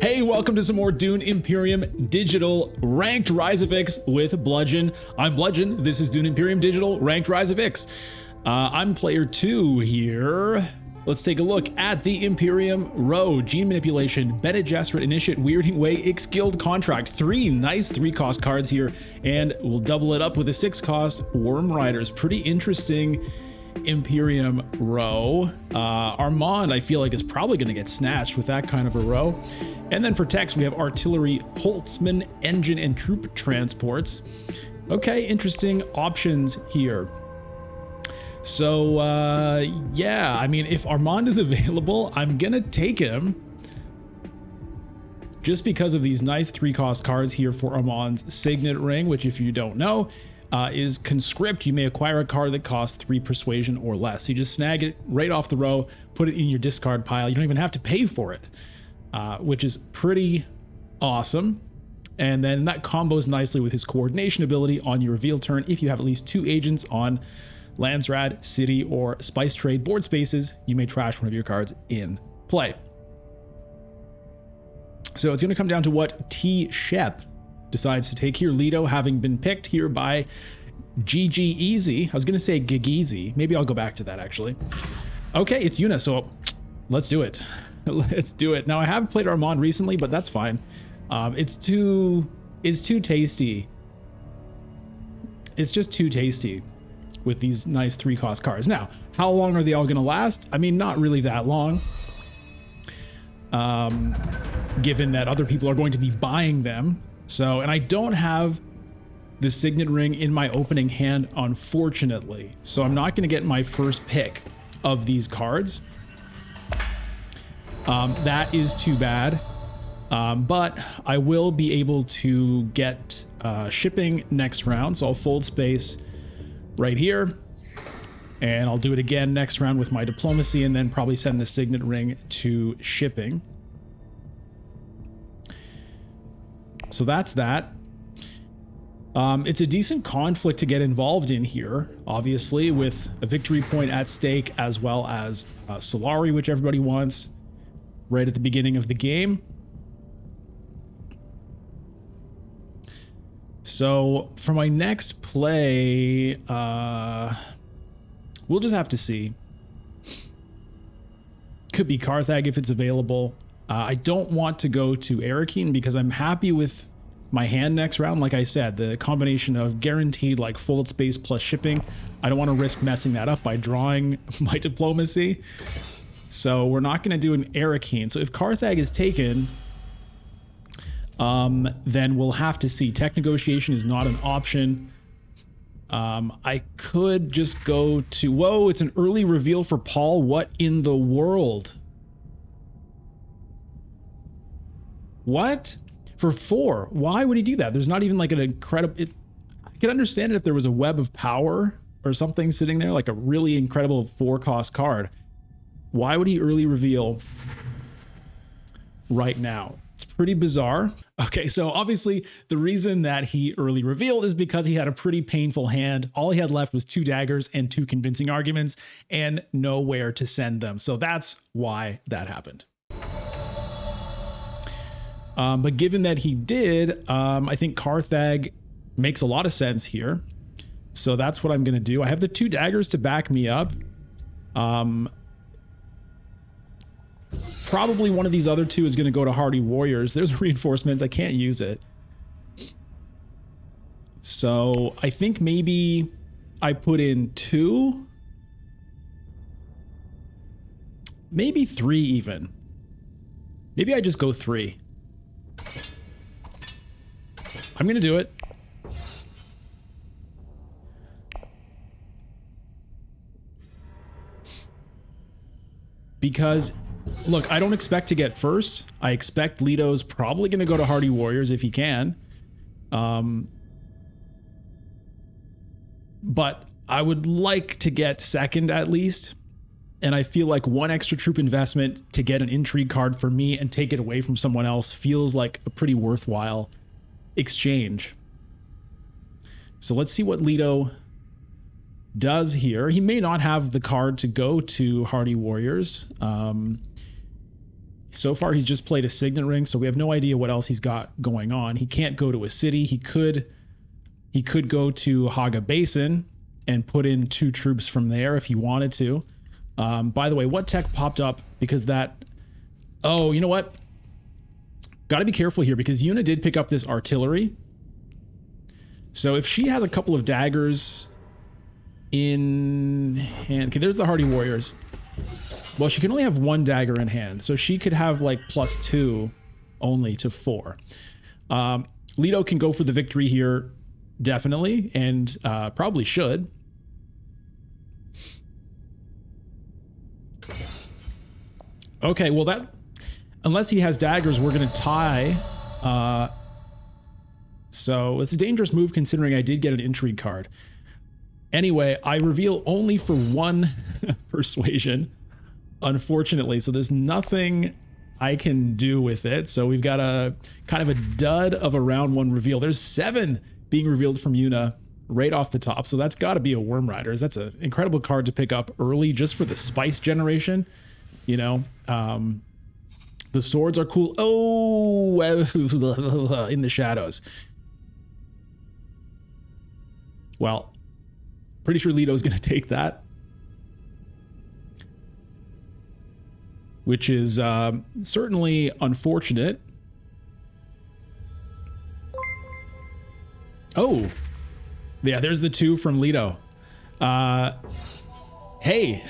Hey, welcome to some more Dune Imperium Digital Ranked Rise of Ix with Bludgeon. I'm Bludgeon. This is Dune Imperium Digital Ranked Rise of Ix. I'm player 2 here. Let's take a look at the Imperium row. Gene Manipulation, Bene Gesserit Initiate, Weirding Way, Ix Guild Contract. 3 nice 3-cost cards here, and we'll double it up with a 6-cost Worm Riders. Pretty interesting Imperium row. Armand, I feel like, is probably going to get snatched with that kind of a row. And then for text, we have Artillery, Holtzman, Engine, and Troop Transports. Okay, interesting options here. So, yeah, I mean, if Armand is available, I'm going to take him. Just because of these nice 3-cost cards here for Armand's Signet Ring, which, if you don't know, is Conscript. You may acquire a card that costs 3 persuasion or less. You just snag it right off the row, put it in your discard pile. You don't even have to pay for it, which is pretty awesome. And then that combos nicely with his coordination ability on your reveal turn. If you have at least 2 agents on Landsrad, City, or Spice Trade board spaces, you may trash one of your cards in play. So it's going to come down to what T. Shep decides to take here. Leto having been picked here by GG Easy. I was going to say Gigeezy. Maybe I'll go back to that, actually. Okay, it's Yuna, so let's do it. Let's do it. Now, I have played Armand recently, but that's fine. It's too tasty. It's just too tasty with these nice 3-cost cards. Now, how long are they all going to last? I mean, not really that long. Given that other people are going to be buying them. So, and I don't have the Signet Ring in my opening hand, unfortunately. So I'm not going to get my first pick of these cards. That is too bad. But I will be able to get shipping next round. So I'll fold space right here. And I'll do it again next round with my diplomacy, and then probably send the Signet Ring to shipping. So that's that. It's a decent conflict to get involved in here, obviously, with a victory point at stake, as well as Solari, which everybody wants right at the beginning of the game. So for my next play, we'll just have to see. Could be Carthag if it's available. I don't want to go to Arakeen because I'm happy with my hand next round. Like I said, the combination of guaranteed like fold space plus shipping, I don't want to risk messing that up by drawing my diplomacy. So we're not going to do an Arakeen. So if Carthag is taken, then we'll have to see. Tech negotiation is not an option. I could just go to, whoa, it's an early reveal for Paul. What in the world? What? For 4? Why would he do that? There's not even like an incredible... I could understand it if there was a Web of Power or something sitting there, like a really incredible 4-cost card. Why would he early reveal right now? It's pretty bizarre. Okay, so obviously the reason that he early revealed is because he had a pretty painful hand. All he had left was 2 daggers and 2 convincing arguments and nowhere to send them. So that's why that happened. But given that he did, I think Carthag makes a lot of sense here. So that's what I'm going to do. I have the 2 daggers to back me up. Probably one of these other 2 is going to go to Hardy Warriors. There's reinforcements. I can't use it. So I think maybe I put in 2. Maybe 3 even. Maybe I just go 3. I'm going to do it. Because, look, I don't expect to get first. I expect Leto's probably going to go to Hardy Warriors if he can. But I would like to get second at least. And I feel like 1 extra troop investment to get an intrigue card for me and take it away from someone else feels like a pretty worthwhile exchange. So let's see what Leto does here. He may not have the card to go to Hardy Warriors. So far, he's just played a signet ring, so we have no idea what else he's got going on. He can't go to a city. He could go to Haga Basin and put in 2 troops from there if he wanted to. By the way, what tech popped up? Because that... Oh, you know what? Got to be careful here because Yuna did pick up this artillery. So if she has a couple of daggers in hand... Okay, there's the Hardy Warriors. Well, she can only have 1 dagger in hand, so she could have like +2 only to 4. Leto can go for the victory here, definitely, and probably should. Okay, well that... Unless he has daggers, we're going to tie. So it's a dangerous move considering I did get an intrigue card. Anyway, I reveal only for 1 persuasion, unfortunately. So there's nothing I can do with it. So we've got a kind of a dud of a round 1 reveal. There's 7 being revealed from Yuna right off the top. So that's got to be a Worm Riders. That's an incredible card to pick up early just for the spice generation. You know, the swords are cool. Oh, in the shadows. Well, pretty sure Leto's going to take that. Which is certainly unfortunate. Oh, yeah, there's the 2 from Leto. Hey,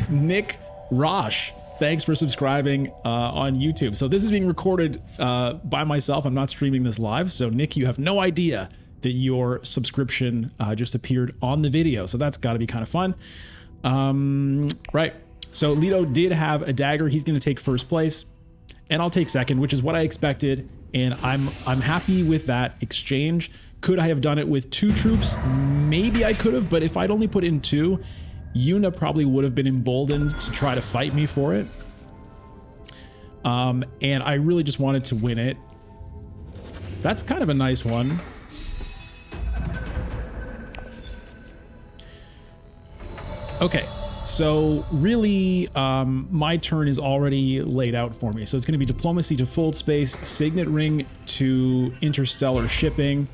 Nick Rosh. Thanks for subscribing on YouTube. So this is being recorded by myself. I'm not streaming this live. So Nick, you have no idea that your subscription just appeared on the video. So that's got to be kind of fun. Right. So Leto did have a dagger. He's going to take first place and I'll take second, which is what I expected. And I'm happy with that exchange. Could I have done it with 2 troops? Maybe I could have, but if I'd only put in 2, Yuna probably would have been emboldened to try to fight me for it. And I really just wanted to win it. That's kind of a nice one. Okay, so really my turn is already laid out for me. So it's going to be diplomacy to fold space, signet ring to interstellar shipping.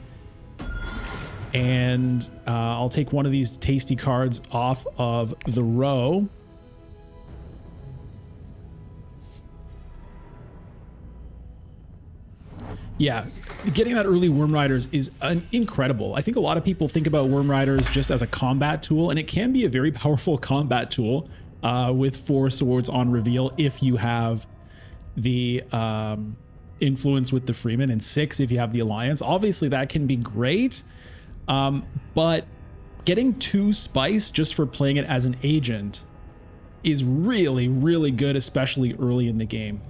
And I'll take one of these tasty cards off of the row. Yeah, getting that early Worm Riders is incredible. I think a lot of people think about Worm Riders just as a combat tool, and it can be a very powerful combat tool with 4 swords on reveal if you have the influence with the Freeman, and 6 if you have the Alliance. Obviously, that can be great. But getting 2 spice just for playing it as an agent is really, really good, especially early in the game.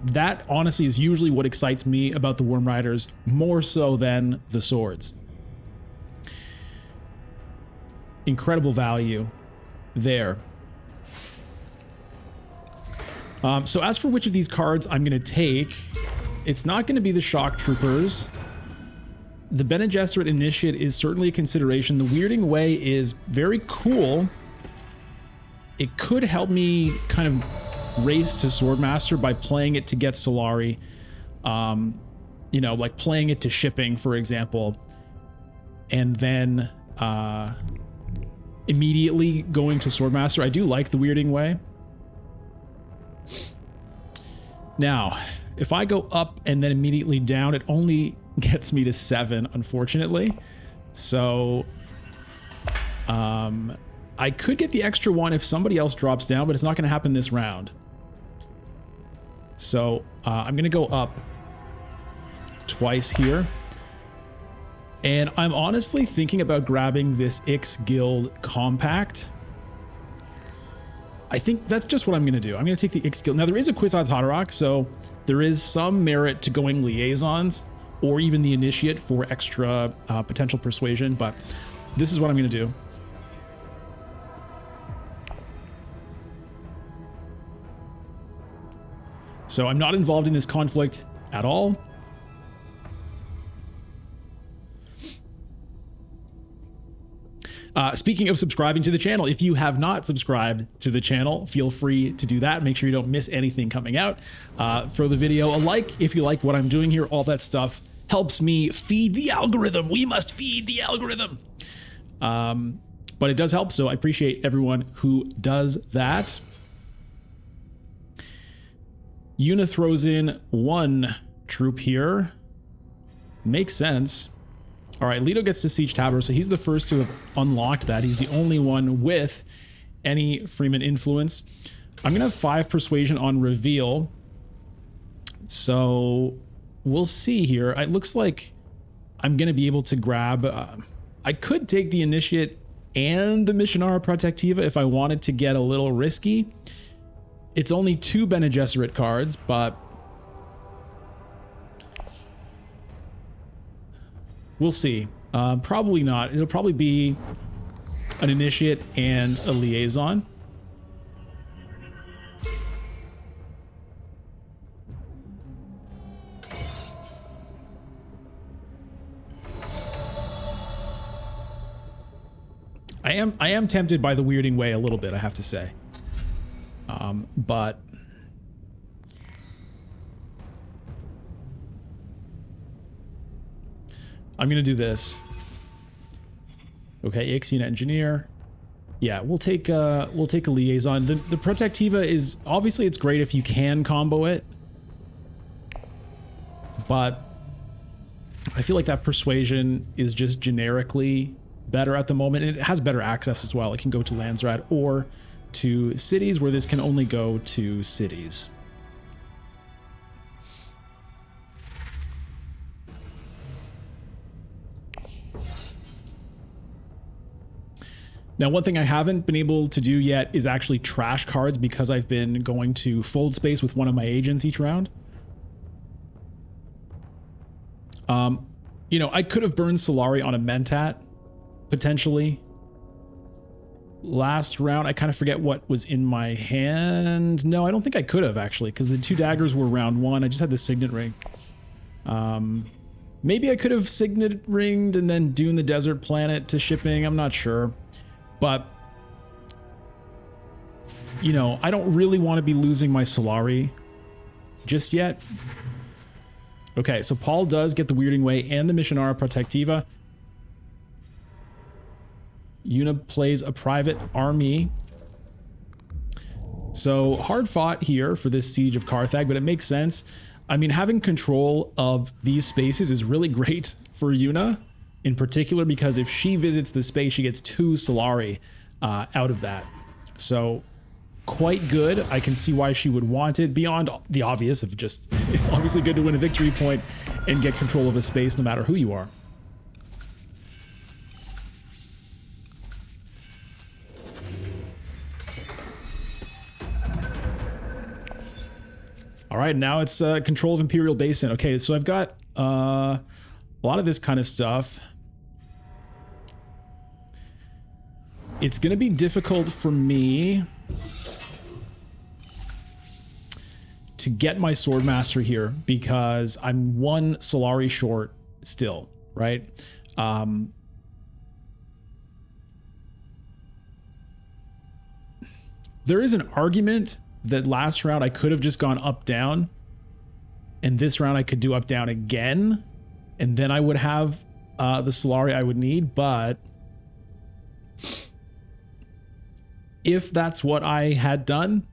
That honestly is usually what excites me about the Worm Riders, more so than the swords. Incredible value there. So as for which of these cards I'm going to take, it's not going to be the Shock Troopers. The Bene Gesserit Initiate is certainly a consideration. The Weirding Way is very cool. It could help me kind of race to Swordmaster by playing it to get Solari. You know, like playing it to shipping, for example. And then immediately going to Swordmaster. I do like the Weirding Way. Now, if I go up and then immediately down, it only gets me to 7, unfortunately. So I could get the extra 1 if somebody else drops down, but it's not going to happen this round. So I'm going to go up twice here. And I'm honestly thinking about grabbing this Ix Guild Compact. I think that's just what I'm going to do. I'm going to take the Ix Guild. Now, there is a Kwisatz Haderach, so there is some merit to going Liaisons or even the Initiate for extra potential persuasion, but this is what I'm going to do. So I'm not involved in this conflict at all. Speaking of subscribing to the channel, if you have not subscribed to the channel, feel free to do that. Make sure you don't miss anything coming out. Throw the video a like if you like what I'm doing here. All that stuff helps me feed the algorithm. We must feed the algorithm. But it does help, so I appreciate everyone who does that. Yuna throws in 1 troop here. Makes sense. All right, Leto gets to Siege Tabor, so he's the first to have unlocked that. He's the only one with any Freeman influence. I'm going to have 5 Persuasion on reveal. So we'll see here. It looks like I'm going to be able to grab... I could take the Initiate and the Missionara Protectiva if I wanted to get a little risky. It's only 2 Bene Gesserit cards, but... we'll see. Probably not. It'll probably be an Initiate and a Liaison. I am tempted by the Weirding Way a little bit, I have to say. But I'm gonna do this. Okay, Ixion Engineer. Yeah, we'll take a Liaison. The Protectiva is obviously it's great if you can combo it, but I feel like that Persuasion is just generically better at the moment. And it has better access as well. It can go to Landsrat or to cities, where this can only go to cities. Now, one thing I haven't been able to do yet is actually trash cards, because I've been going to fold space with one of my agents each round. You know, I could have burned Solari on a Mentat, potentially. Last round, I kind of forget what was in my hand. No, I don't think I could have, actually, because the 2 daggers were round 1. I just had the Signet Ring. Maybe I could have Signet Ringed and then Dune the Desert Planet to shipping. I'm not sure. But, you know, I don't really want to be losing my Solari just yet. Okay, so Paul does get the Weirding Way and the Missionara Protectiva. Yuna plays a private army. So hard fought here for this Siege of Carthage, but it makes sense. I mean, having control of these spaces is really great for Yuna in particular, because if she visits the space, she gets 2 Solari out of that. So quite good. I can see why she would want it, beyond the obvious of just, it's obviously good to win a victory point and get control of a space no matter who you are. All right, now it's control of Imperial Basin. Okay, so I've got a lot of this kind of stuff. It's going to be difficult for me to get my Swordmaster here, because I'm 1 Solari short still, right? There is an argument that last round I could have just gone up down, and this round I could do up down again, and then I would have the Solari I would need. But if that's what I had done,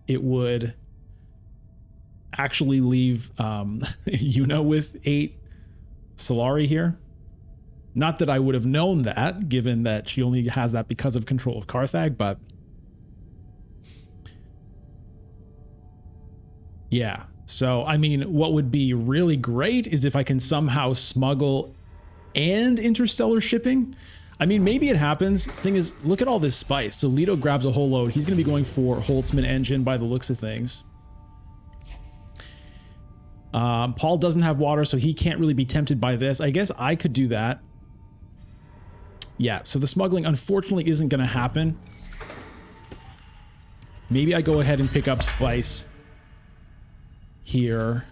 it would actually leave Yuna with 8 Solari here. Not that I would have known that, given that she only has that because of control of Carthage, but yeah. So, I mean, what would be really great is if I can somehow smuggle and interstellar shipping. I mean, maybe it happens. Thing is, look at all this spice. So Leto grabs a whole load. He's going to be going for Holtzman engine by the looks of things. Paul doesn't have water, so he can't really be tempted by this. I guess I could do that. Yeah, so the smuggling unfortunately isn't going to happen. Maybe I go ahead and pick up spice here.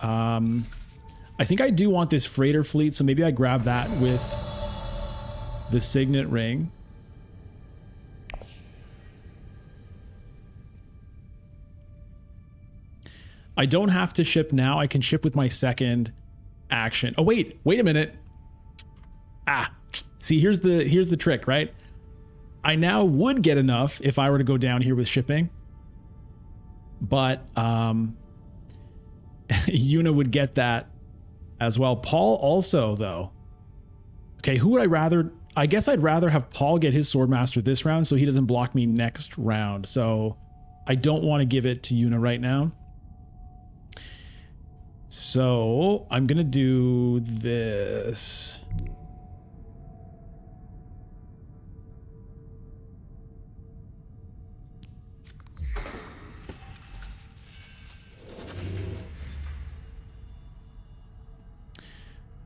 I I think I do want this freighter fleet, so maybe I grab that with the signet ring. I don't have to ship now. I can ship with my second action. Oh, wait a minute. Ah, see, here's the trick, right? I now would get enough if I were to go down here with shipping. But Yuna would get that as well. Paul also, though. Okay, who would I rather? I guess I'd rather have Paul get his Swordmaster this round so he doesn't block me next round. So I don't want to give it to Yuna right now. So I'm going to do this.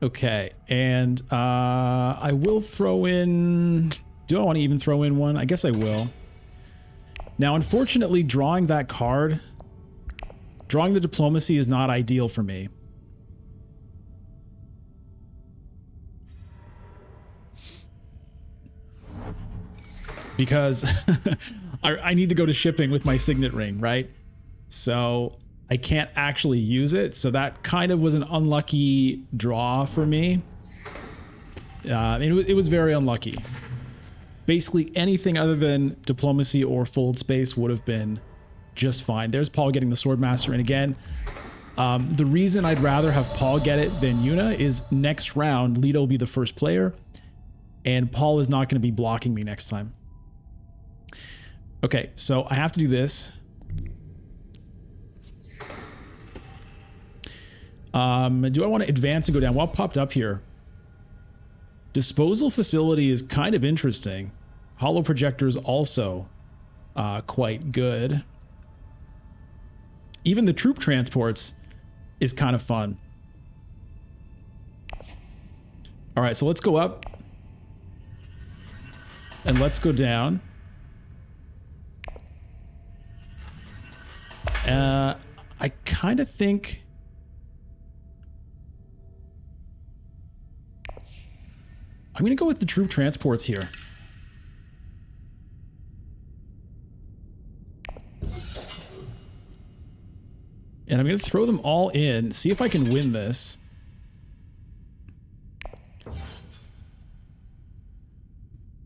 Okay, and I will throw in... Do I want to even throw in one? I guess I will. Now, unfortunately, drawing that card, drawing the diplomacy is not ideal for me. Because I need to go to shipping with my signet ring, right? So I can't actually use it. So that kind of was an unlucky draw for me. It was very unlucky. Basically anything other than diplomacy or fold space would have been just fine. There's Paul getting the Swordmaster. And again, the reason I'd rather have Paul get it than Yuna is next round, Leto will be the first player. And Paul is not going to be blocking me next time. Okay, so I have to do this. Do I want to advance and go down? What popped up here? Disposal facility is kind of interesting. Hollow projectors also quite good. Even the troop transports is kind of fun. All right, so let's go up. And let's go down. I kind of think... I'm going to go with the troop transports here. And I'm going to throw them all in, see if I can win this.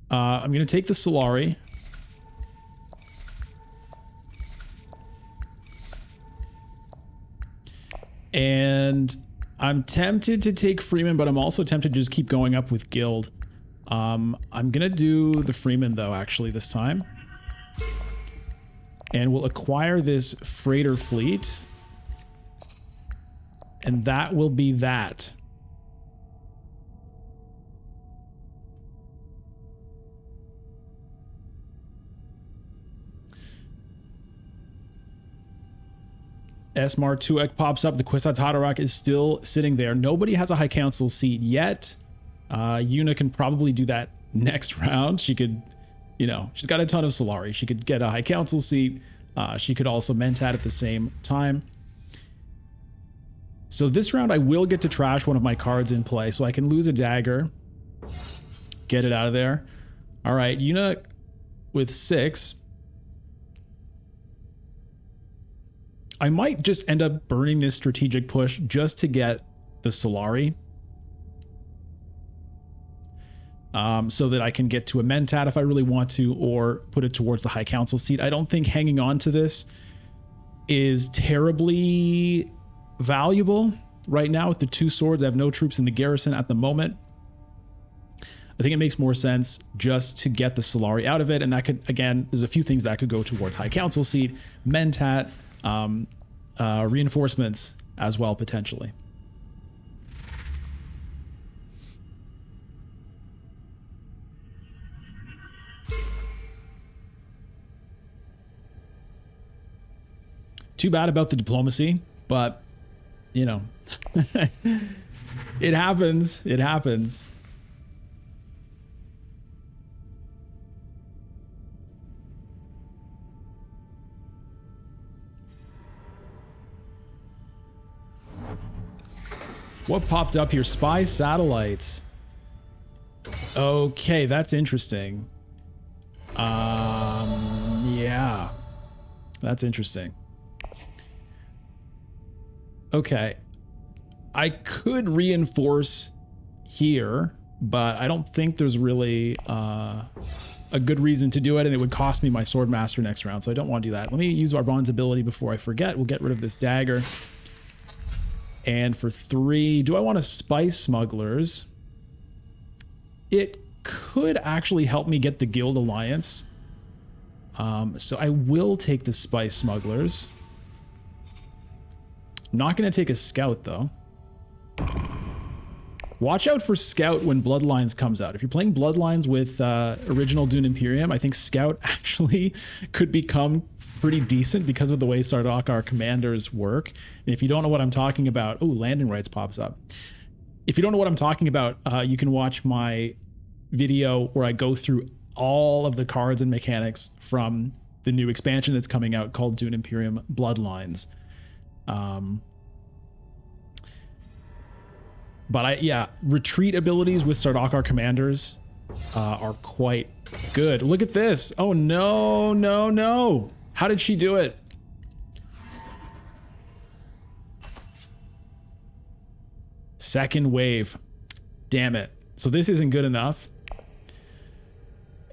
I'm going to take the Solari. And I'm tempted to take Freeman, but I'm also tempted to just keep going up with Guild. I'm going to do the Freeman, though, actually, this time. And we'll acquire this freighter fleet. And that will be that. Esmar 2ek pops up. The Kwisatz Haderach is still sitting there. Nobody has a High Council seat yet. Yuna can probably do that next round. She could, you know, she's got a ton of Solari. She could get a High Council seat. She could also Mentat at the same time. So this round I will get to trash one of my cards in play. So I can lose a dagger. Get it out of there. All right, Yuna with 6. I might just end up burning this strategic push just to get the Solari. So that I can get to a Mentat if I really want to, or put it towards the High Council seat. I don't think hanging on to this is terribly valuable right now with the 2 swords. I have no troops in the garrison at the moment. I think it makes more sense just to get the Solari out of it. And that could, again, there's a few things that could go towards High Council seat, Mentat, reinforcements as well, potentially. Too bad about the diplomacy, but, you know, it happens. It happens. What popped up here? Spy satellites. Okay, that's interesting. Yeah. That's interesting. Okay. I could reinforce here, but I don't think there's really a good reason to do it, and it would cost me my Swordmaster next round, so I don't want to do that. Let me use Arbonne's ability before I forget. We'll get rid of this dagger. And for 3, do I want to spice smugglers? It could actually help me get the Guild Alliance. So I will take the spice smugglers. I'm not going to take a scout, though. Watch out for Scout when Bloodlines comes out. If you're playing Bloodlines with original Dune Imperium, I think Scout actually could become pretty decent because of the way Sardaukar commanders work. And if you don't know what I'm talking about... Oh, landing rights pops up. If you don't know what I'm talking about, you can watch my video where I go through all of the cards and mechanics from the new expansion that's coming out called Dune Imperium Bloodlines. But yeah, retreat abilities with Sardaukar commanders are quite good. Look at this. Oh, no, no, no. How did she do it? Second wave. Damn it. So this isn't good enough.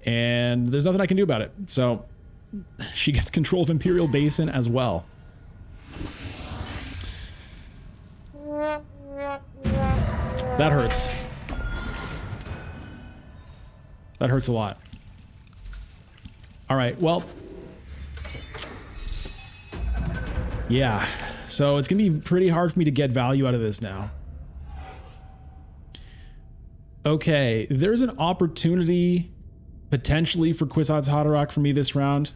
And there's nothing I can do about it. So she gets control of Imperial Basin as well. That hurts. That hurts a lot. All right, well. Yeah, so it's going to be pretty hard for me to get value out of this now. Okay, there's an opportunity potentially for Kwisatz Haderach for me this round,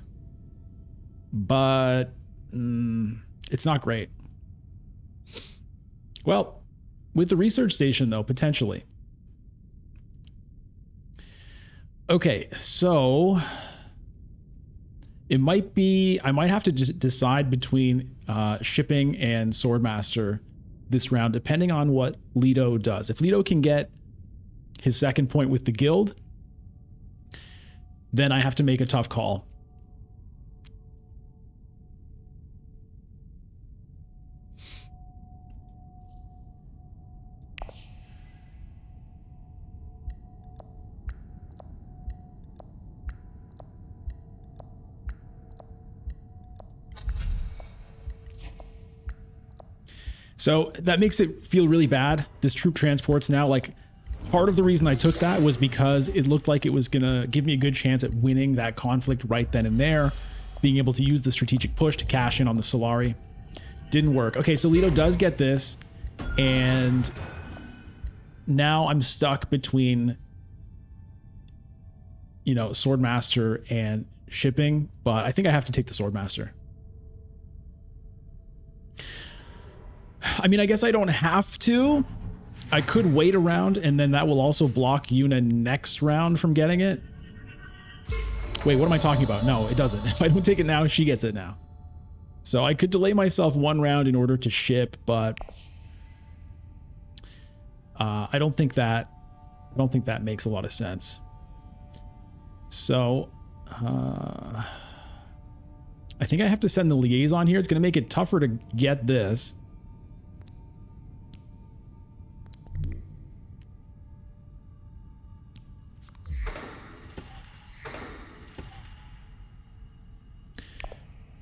but it's not great. Well, with the research station, though, potentially. Okay, so it might be, I might have to decide between shipping and Swordmaster this round, depending on what Leto does. If Leto can get his second point with the guild, then I have to make a tough call. So that makes it feel really bad. This troop transport's now, like, part of the reason I took that was because it looked like it was going to give me a good chance at winning that conflict right then and there, being able to use the strategic push to cash in on the Solari. Didn't work. Okay, so Leto does get this, and now I'm stuck between, you know, Swordmaster and shipping, but I think I have to take the Swordmaster. I mean, I guess I don't have to. I could wait around, and then that will also block Yuna next round from getting it. Wait, what am I talking about? No, it doesn't. If I don't take it now, she gets it now. So I could delay myself one round in order to ship, but I don't think that makes a lot of sense. So I think I have to send the liaison here. It's going to make it tougher to get this.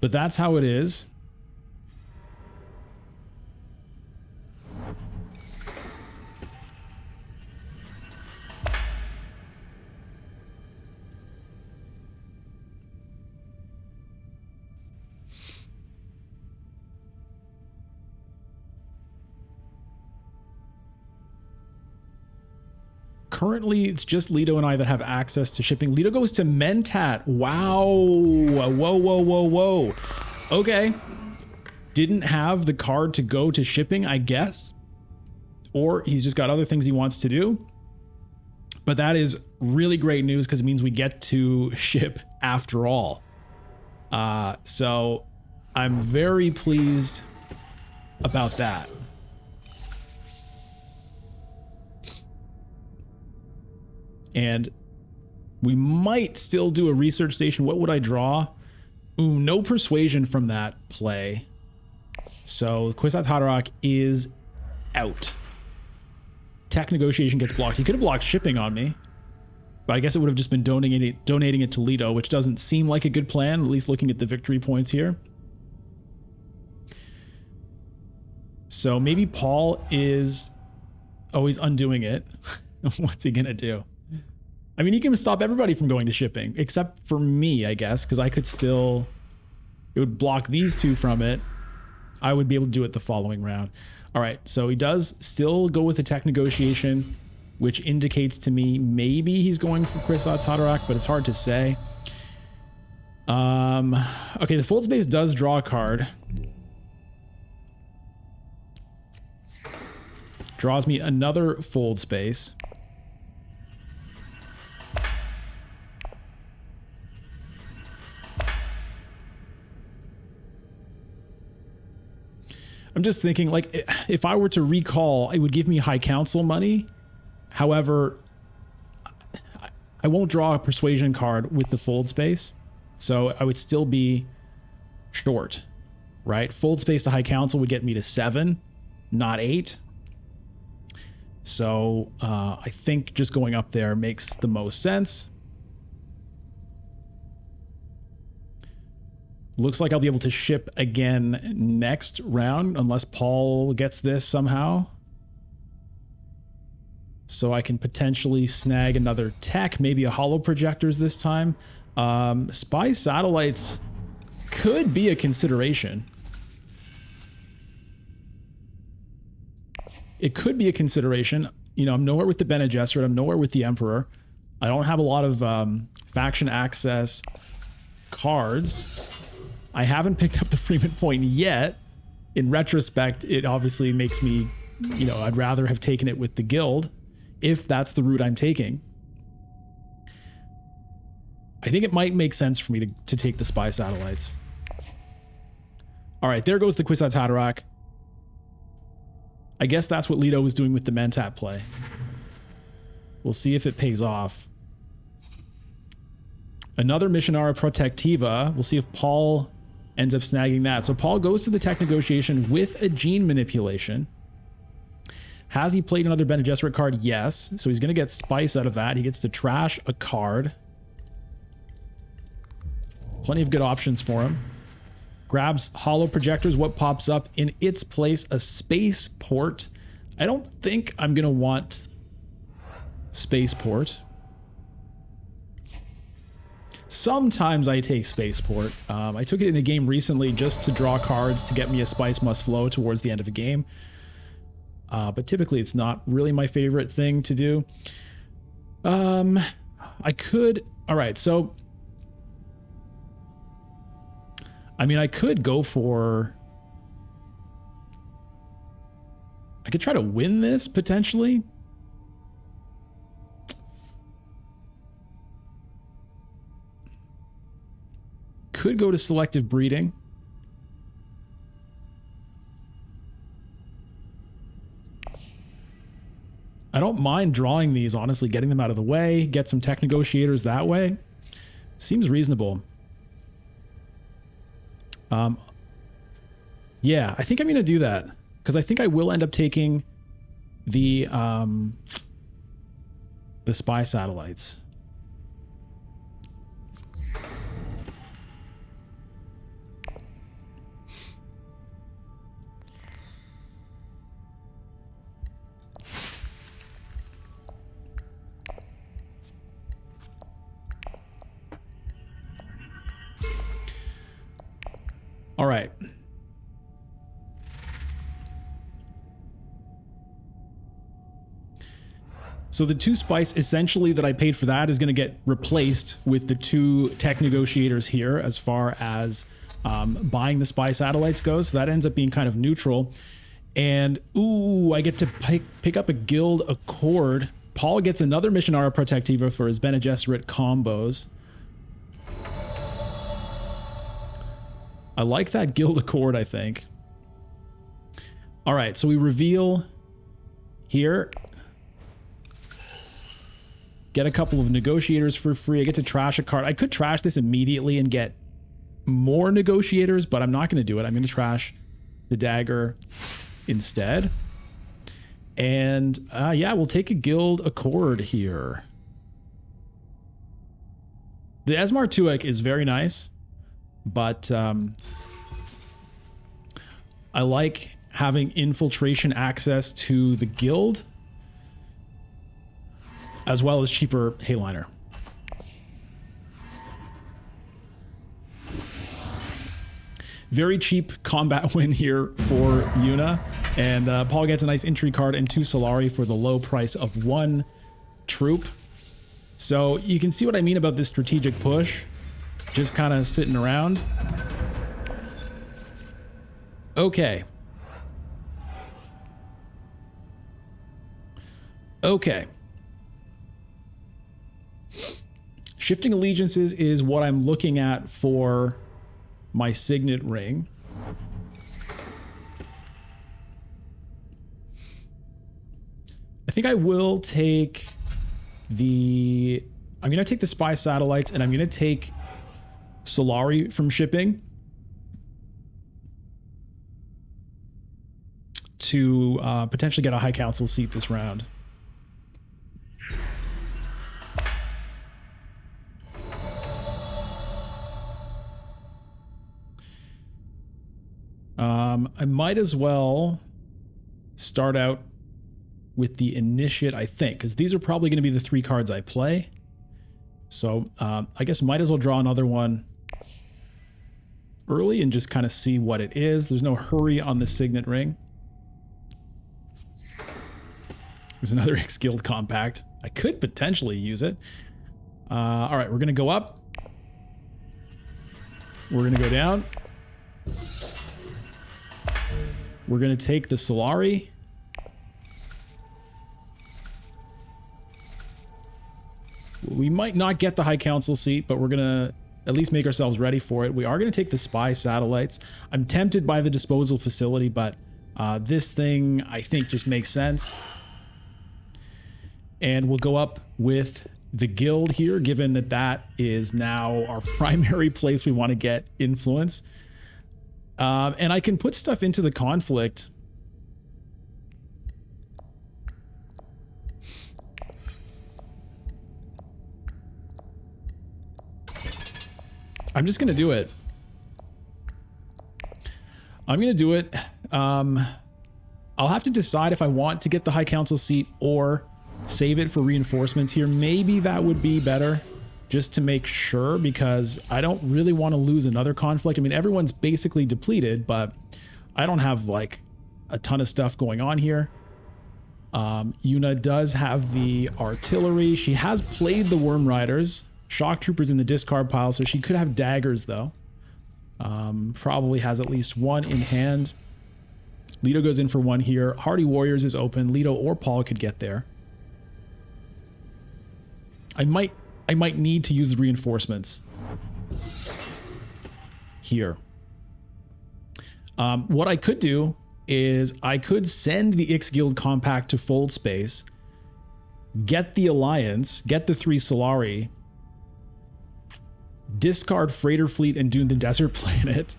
But that's how it is. Currently, it's just Leto and I that have access to shipping. Leto goes to Mentat. Wow. Whoa, whoa, whoa, whoa. Okay. Didn't have the card to go to shipping, I guess. Or he's just got other things he wants to do. But that is really great news because it means we get to ship after all. So I'm very pleased about that. And we might still do a research station. What would I draw? Ooh, no persuasion from that play. So Kwisatz Haderach is out. Tech negotiation gets blocked. He could have blocked shipping on me, but I guess it would have just been donating it to Leto, which doesn't seem like a good plan, at least looking at the victory points here. So maybe Paul is always undoing it. What's he gonna do? I mean, he can stop everybody from going to shipping, except for me, I guess, because I could still... It would block these two from it. I would be able to do it the following round. All right, so he does still go with the tech negotiation, which indicates to me maybe he's going for Kwisatz Haderach, but it's hard to say. Okay, the fold space does draw a card. Draws me another fold space. I'm just thinking, like, if I were to recall, it would give me High Council money. However, I won't draw a persuasion card with the fold space, so I would still be short, right? Fold space to High Council would get me to 7, not 8. So I think just going up there makes the most sense. Looks like I'll be able to ship again next round, unless Paul gets this somehow. So I can potentially snag another tech, maybe a holo projectors this time. Spy satellites could be a consideration. It could be a consideration. You know, I'm nowhere with the Bene Gesserit. I'm nowhere with the Emperor. I don't have a lot of faction access cards. I haven't picked up the Freeman Point yet. In retrospect, it obviously makes me, you know, I'd rather have taken it with the guild if that's the route I'm taking. I think it might make sense for me to take the spy satellites. All right, there goes the Kwisatz Haderach. I guess that's what Leto was doing with the Mentat play. We'll see if it pays off. Another Missionara Protectiva. We'll see if Paul ends up snagging that. So Paul goes to the tech negotiation with a gene manipulation. Has he played another Bene Gesserit card? Yes. So he's going to get spice out of that. He gets to trash a card. Plenty of good options for him. Grabs holo projectors. What pops up in its place? A spaceport. I don't think I'm going to want spaceport. Sometimes I take spaceport. I took it in a game recently just to draw cards to get me a spice must flow towards the end of a game. But typically it's not really my favorite thing to do. I could... All right, so... I mean, I could go for... I could try to win this, potentially. Could go to selective breeding. I don't mind drawing these, honestly, getting them out of the way, get some tech negotiators that way. Seems reasonable. Yeah, I think I'm going to do that, because I think I will end up taking the spy satellites. All right. So the 2 spice essentially that I paid for that is going to get replaced with the 2 tech negotiators here as far as buying the spy satellites goes. So that ends up being kind of neutral. And, ooh, I get to pick up a guild accord. Paul gets another Missionara Protectiva for his Bene Gesserit combos. I like that guild accord, I think. All right, so we reveal here. Get a couple of negotiators for free. I get to trash a card. I could trash this immediately and get more negotiators, but I'm not going to do it. I'm going to trash the dagger instead. And yeah, we'll take a guild accord here. The Esmar Tuek is very nice, but I like having infiltration access to the guild, as well as cheaper Hayliner. Very cheap combat win here for Yuna, and Paul gets a nice intrigue card and 2 Solari for the low price of 1 troop. So you can see what I mean about this strategic push, just kind of sitting around. Okay. Okay. Shifting allegiances is what I'm looking at for my signet ring. I think I will take the... I'm going to take the spy satellites, and I'm going to take Solari from shipping to potentially get a High Council seat this round. I might as well start out with the Initiate, I think, because these are probably going to be the 3 cards I play. So I guess might as well draw another one early and just kind of see what it is. There's no hurry on the Signet Ring. There's another X-Guild Compact. I could potentially use it. All right, we're going to go up. We're going to go down. We're going to take the Solari. We might not get the High Council seat, but we're going to at least make ourselves ready for it. We are going to take the spy satellites. I'm tempted by the disposal facility, but this thing I think just makes sense. And we'll go up with the guild here, given that that is now our primary place we want to get influence. And I can put stuff into the conflict. I'm just going to do it. I'm going to do it. I'll have to decide if I want to get the High Council seat or save it for reinforcements here. Maybe that would be better, just to make sure, because I don't really want to lose another conflict. I mean, everyone's basically depleted, but I don't have like a ton of stuff going on here. Yuna does have the artillery. She has played the Worm Riders. Shock Troopers in the discard pile, so she could have daggers, though. Probably has at least 1 in hand. Leto goes in for 1 here. Hardy Warriors is open. Leto or Paul could get there. I might need to use the reinforcements here. What I could do is I could send the X-Guild Compact to Fold Space, get the Alliance, get the 3 Solari, discard Freighter Fleet and Dune the Desert Planet.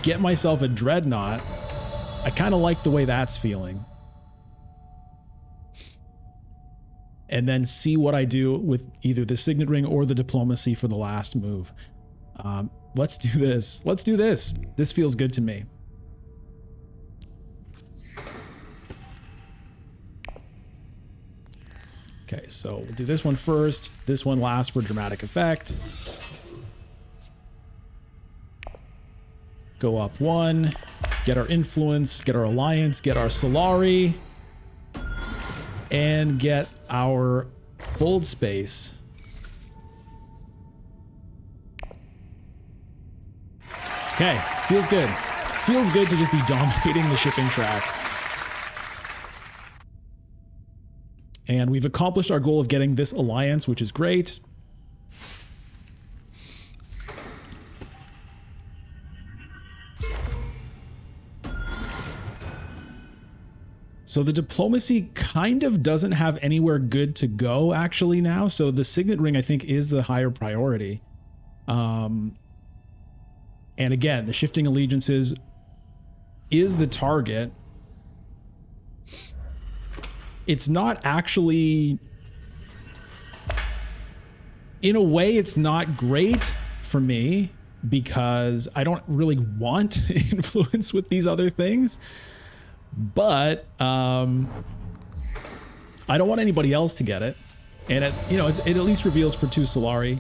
Get myself a Dreadnought. I kind of like the way that's feeling. And then see what I do with either the Signet Ring or the Diplomacy for the last move. Let's do this. Let's do this. This feels good to me. Okay, so we'll do this one first. This one last for dramatic effect. Go up 1. Get our influence. Get our alliance. Get our Solari. And get our fold space. Okay, feels good. Feels good to just be dominating the shipping track. And we've accomplished our goal of getting this alliance, which is great. So the diplomacy kind of doesn't have anywhere good to go actually now. So the signet ring, I think, is the higher priority. And again, the shifting allegiances is the target. It's not actually, in a way, it's not great for me because I don't really want influence with these other things. But I don't want anybody else to get it. And it, you know, it at least reveals for 2 Solari.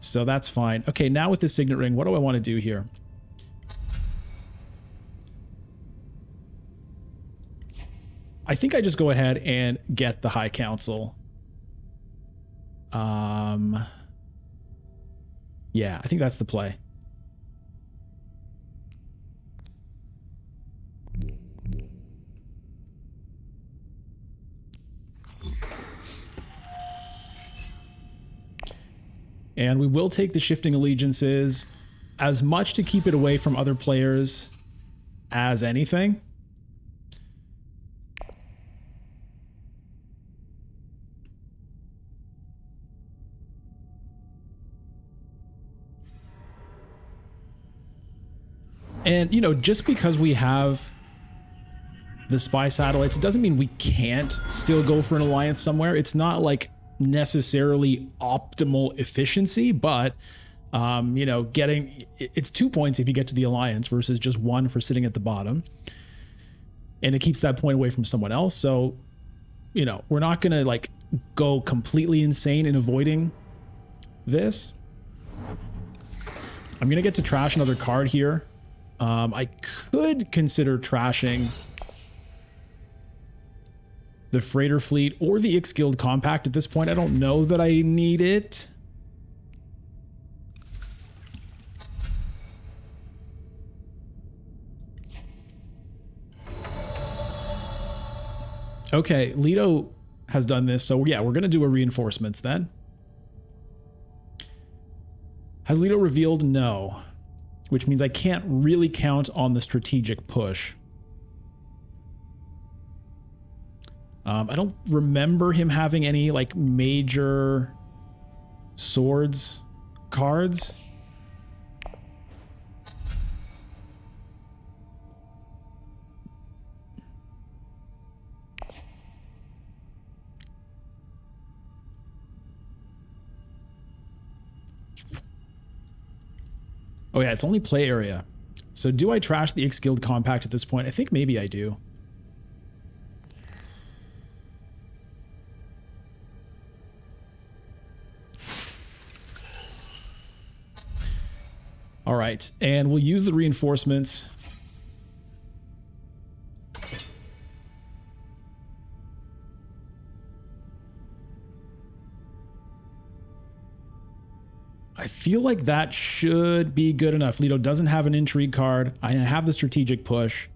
So that's fine. Okay, now with the signet ring, what do I want to do here? I think I just go ahead and get the High Council. Yeah, I think that's the play. And we will take the shifting allegiances as much to keep it away from other players as anything. And, you know, just because we have the spy satellites, it doesn't mean we can't still go for an alliance somewhere. It's not like necessarily optimal efficiency, but you know, it's 2 points if you get to the alliance versus just 1 for sitting at the bottom, and it keeps that point away from someone else. So, you know, we're not gonna like go completely insane in avoiding this. I'm gonna get to trash another card here. I could consider trashing the Freighter Fleet or the Ix-Guild Compact at this point. I don't know that I need it. Okay, Leto has done this, so yeah, we're going to do a reinforcements then. Has Leto revealed? No. Which means I can't really count on the strategic push. I don't remember him having any like major swords cards. Oh yeah, it's only play area. So do I trash the Ix-Guild Compact at this point? I think maybe I do. All right, and we'll use the reinforcements. I feel like that should be good enough. Leto doesn't have an intrigue card. I have the strategic push.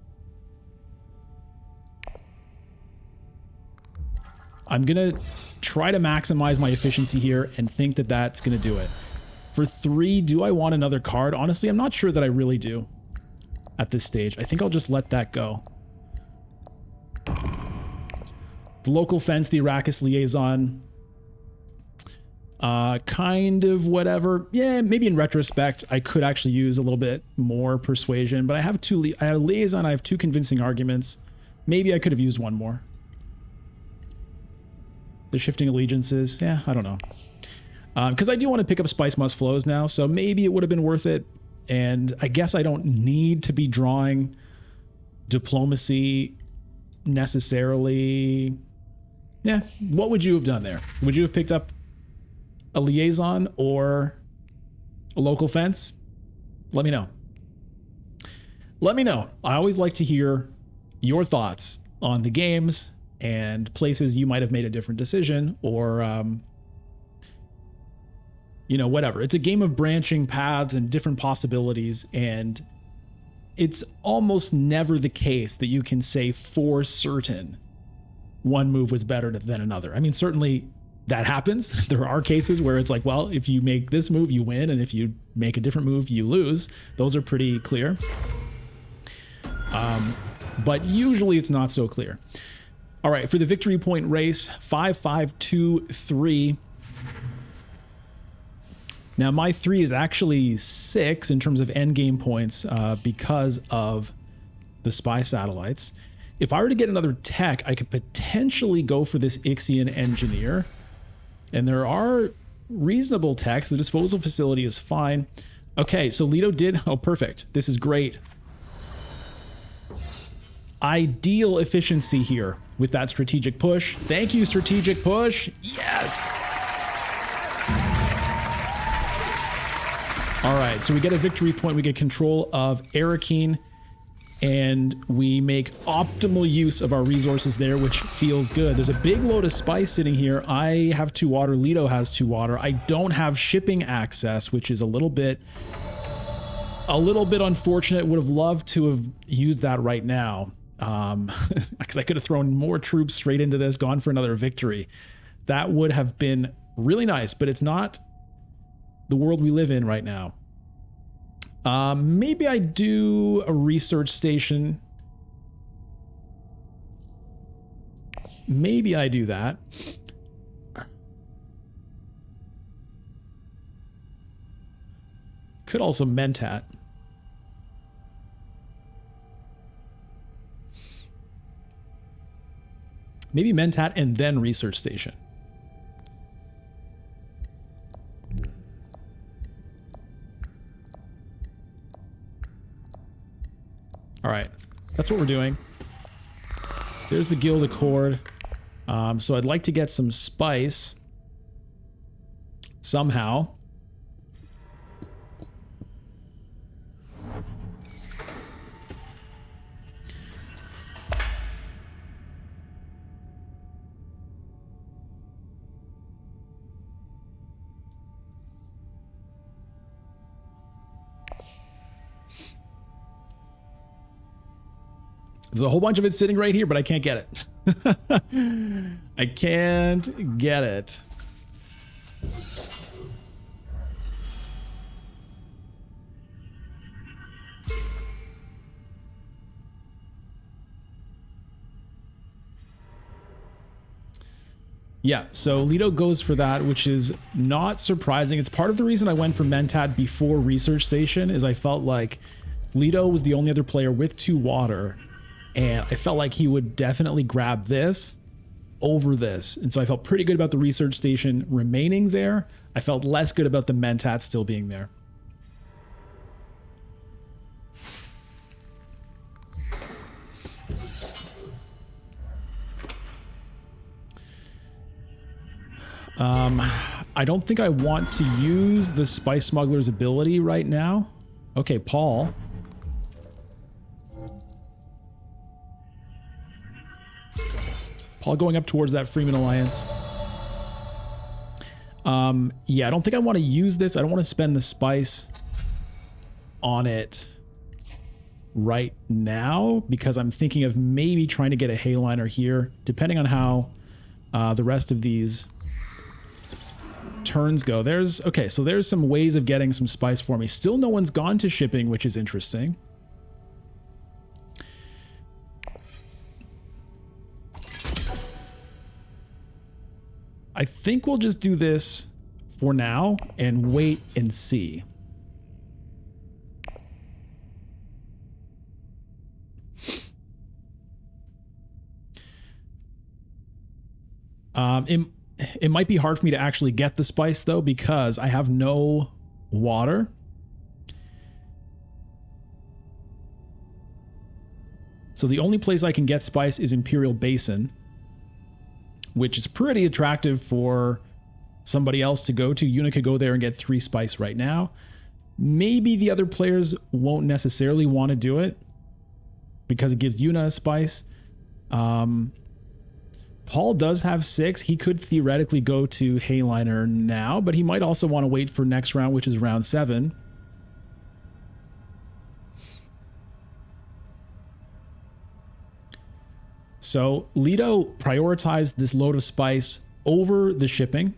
I'm going to try to maximize my efficiency here and think that that's going to do it. For 3, do I want another card? Honestly, I'm not sure that I really do at this stage. I think I'll just let that go. The local fence, the Arrakis liaison. Kind of whatever. Yeah, maybe in retrospect, I could actually use a little bit more persuasion, but I have I have a liaison, I have 2 convincing arguments. Maybe I could have used 1 more. The shifting allegiances, yeah, I don't know. Because I do want to pick up Spice Must Flows now, so maybe it would have been worth it. And I guess I don't need to be drawing diplomacy necessarily. Yeah, what would you have done there? Would you have picked up a liaison or a local fence? Let me know. Let me know. I always like to hear your thoughts on the games and places you might have made a different decision, or you know, whatever. It's a game of branching paths and different possibilities, and it's almost never the case that you can say for certain one move was better than another. I mean, certainly that happens. There are cases where it's like, well, if you make this move, you win, and if you make a different move, you lose. Those are pretty clear. But usually it's not so clear. All right, for the victory point race, 5-5-2-3. Now, my 3 is actually 6 in terms of endgame points because of the spy satellites. If I were to get another tech, I could potentially go for this Ixian engineer. And there are reasonable techs. The disposal facility is fine. Okay, so Leto did... Oh, perfect. This is great. Ideal efficiency here with that strategic push. Thank you, strategic push. Yes! All right, so we get a victory point. We get control of Arakeen, and we make optimal use of our resources there, which feels good. There's a big load of spice sitting here. I have 2 water. Leto has 2 water. I don't have shipping access, which is a little bit unfortunate. Would have loved to have used that right now, because I could have thrown more troops straight into this, gone for another victory. That would have been really nice, but it's not the world we live in right now. Maybe I do a research station. Maybe I do that. Could also Mentat. Maybe Mentat and then research station. All right, that's what we're doing. There's the Guild Accord. So I'd like to get some spice somehow. There's a whole bunch of it sitting right here, but I can't get it. I can't get it. Yeah, so Leto goes for that, which is not surprising. It's part of the reason I went for Mentat before Research Station, is I felt like Leto was the only other player with 2 water. And I felt like he would definitely grab this over this. And so I felt pretty good about the research station remaining there. I felt less good about the Mentat still being there. I don't think I want to use the Spice Smuggler's ability right now. Okay, Paul. Paul going up towards that Freeman Alliance. Yeah, I don't think I want to use this. I don't want to spend the spice on it right now because I'm thinking of maybe trying to get a Hayliner here, depending on how the rest of these turns go. Okay, so there's some ways of getting some spice for me. Still no one's gone to shipping, which is interesting. I think we'll just do this for now and wait and see. It might be hard for me to actually get the spice though, because I have no water. So the only place I can get spice is Imperial Basin, which is pretty attractive for somebody else to go to. Yuna could go there and get 3 spice right now. Maybe the other players won't necessarily want to do it because it gives Yuna a spice. Paul does have 6. He could theoretically go to Hayliner now, but he might also want to wait for next round, which is round 7. So Leto prioritized this load of spice over the shipping.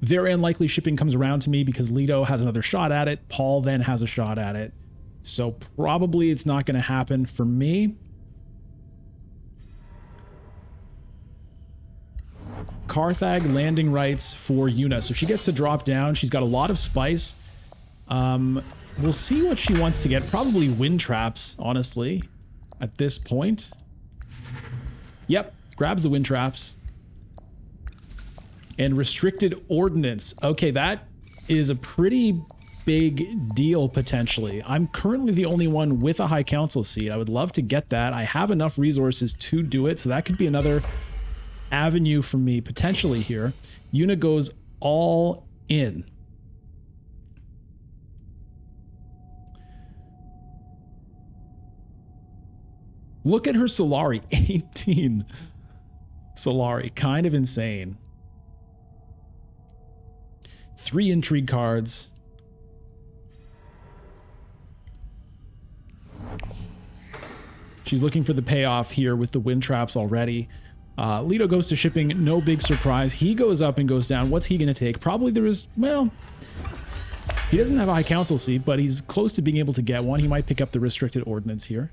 Very unlikely shipping comes around to me because Leto has another shot at it. Paul then has a shot at it. So probably it's not going to happen for me. Carthag landing rights for Yuna. So she gets to drop down. She's got a lot of spice. We'll see what she wants to get. Probably wind traps, honestly, at this point. Yep, grabs the wind traps. And restricted ordnance. Okay, that is a pretty big deal, potentially. I'm currently the only one with a High Council seat. I would love to get that. I have enough resources to do it, so that could be another avenue for me, potentially, here. Yuna goes all in. Look at her Solari, 18 Solari, kind of insane. 3 intrigue cards. She's looking for the payoff here with the wind traps already. Leto goes to shipping, no big surprise. He goes up and goes down. What's he going to take? Probably there is, well, he doesn't have a High Council seat, but he's close to being able to get one. He might pick up the restricted ordnance here.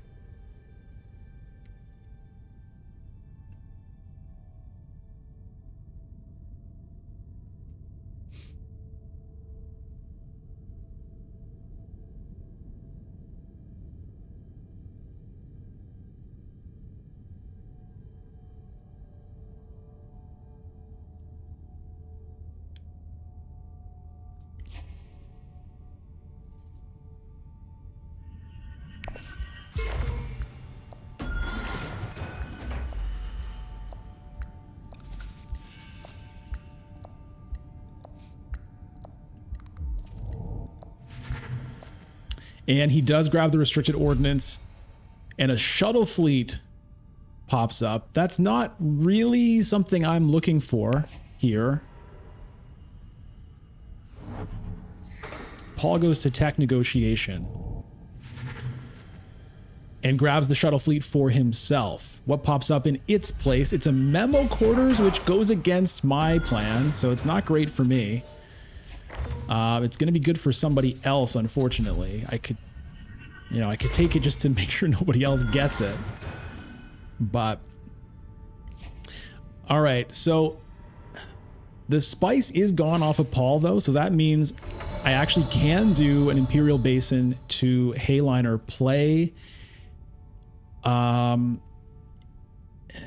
And he does grab the restricted ordnance, and a shuttle fleet pops up. That's not really something I'm looking for here. Paul goes to tech negotiation and grabs the shuttle fleet for himself. What pops up in its place? It's a memo quarters, which goes against my plan, so it's not great for me. It's going to be good for somebody else, unfortunately. I could take it just to make sure nobody else gets it. But, all right, so the spice is gone off of Paul, though, so that means I actually can do an Imperial Basin to Hayliner play.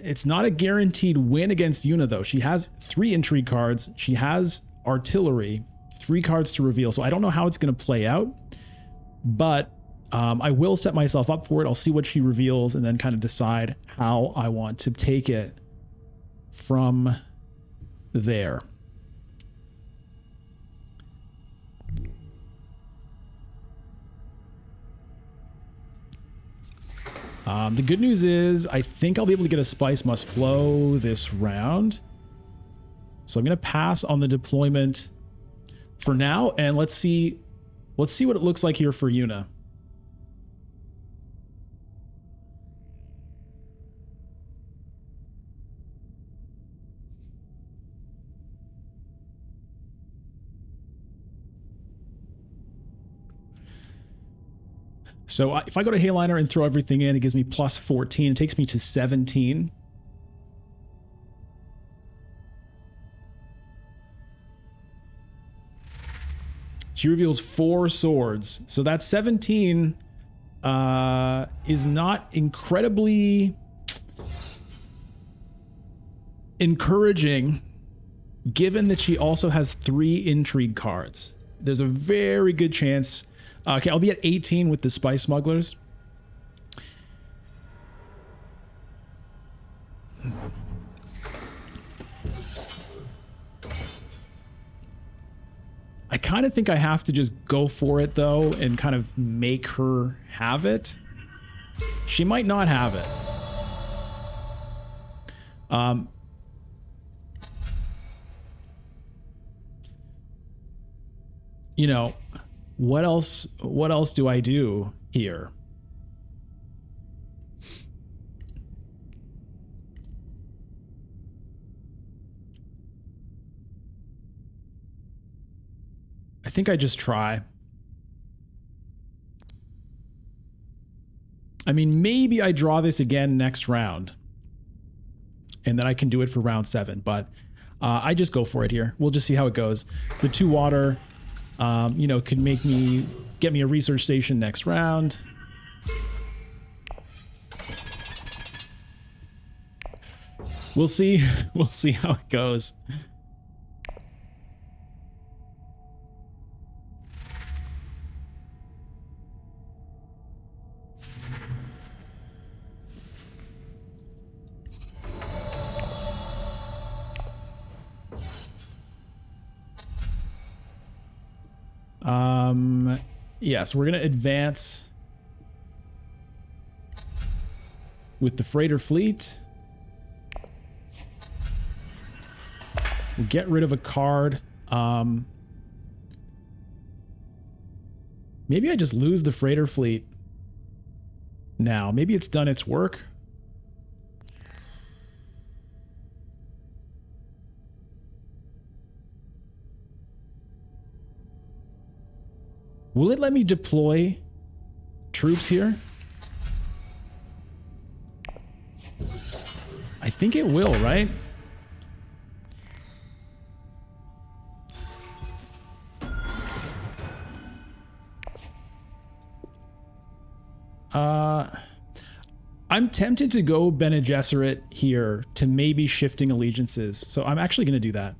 It's not a guaranteed win against Yuna, though. She has 3 intrigue cards. She has artillery. 3 cards to reveal, so I don't know how it's going to play out, but I will set myself up for it. I'll see what she reveals and then kind of decide how I want to take it from there. The good news is I think I'll be able to get a Spice Must Flow this round, so I'm going to pass on the deployment for now, and let's see what it looks like here for Yuna. So if I go to Hayliner and throw everything in, it gives me plus 14. It takes me to 17. She reveals 4 swords. So that 17 is not incredibly encouraging, given that she also has 3 intrigue cards. There's a very good chance. Okay, I'll be at 18 with the Spice Smugglers. I kind of think I have to just go for it, though, and kind of make her have it. She might not have it. You know, what else do I do here? I think I just try. I mean, maybe I draw this again next round, and then I can do it for round 7, but I just go for it here. We'll just see how it goes. The 2 water, you know, could get me a research station next round. We'll see. We'll see how it goes. Yeah, so we're going to advance with the freighter fleet. We'll get rid of a card. Maybe I just lose the freighter fleet now. Maybe it's done its work. Will it let me deploy troops here? I think it will, right? I'm tempted to go Bene Gesserit here to maybe shifting allegiances. So I'm actually going to do that.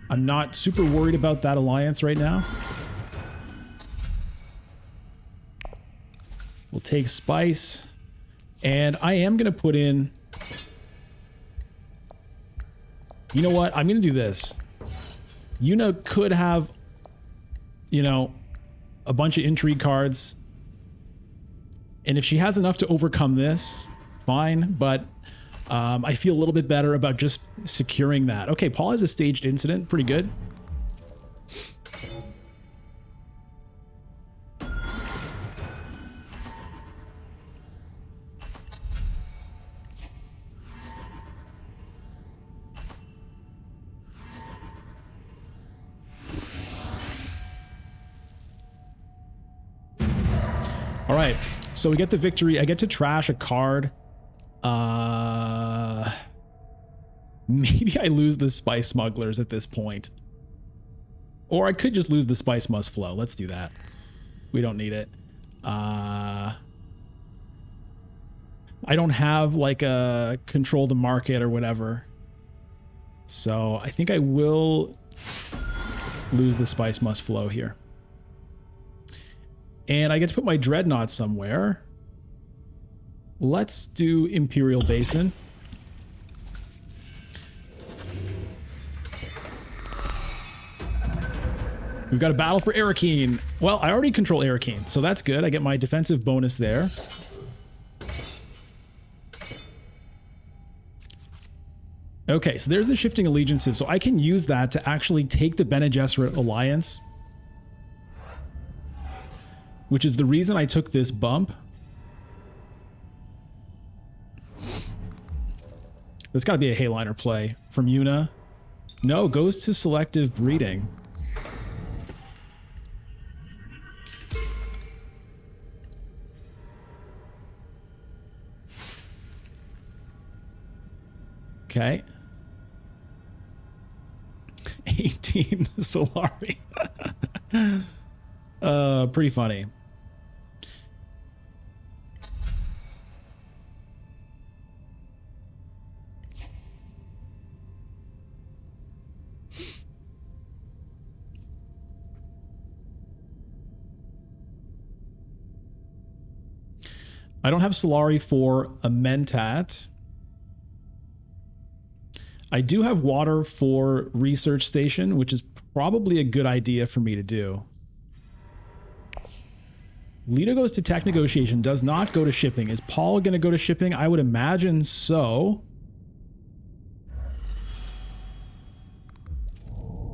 I'm not super worried about that alliance right now. We'll take Spice. And I am going to put in... You know what? I'm going to do this. Yuna could have, you know, a bunch of intrigue cards. And if she has enough to overcome this, fine. But I feel a little bit better about just securing that. Okay, Paul has a staged incident. Pretty good. All right, so we get the victory. I get to trash a card. Maybe I lose the Spice Smugglers at this point. Or I could just lose the Spice Must Flow. Let's do that. We don't need it. I don't have like a control the market or whatever. So I think I will lose the Spice Must Flow here. And I get to put my Dreadnought somewhere. Let's do Imperial Basin. We've got a battle for Arakeen. Well, I already control Arakeen, so that's good. I get my defensive bonus there. Okay, so there's the shifting allegiances. So I can use that to actually take the Bene Gesserit alliance, which is the reason I took this bump. There's got to be a Hayliner play from Yuna. No, goes to selective breeding. Okay. 18 Solari. Pretty funny. I don't have Solari for a Mentat. I do have water for research station, which is probably a good idea for me to do. Leto goes to tech negotiation, does not go to shipping. Is Paul going to go to shipping? I would imagine so.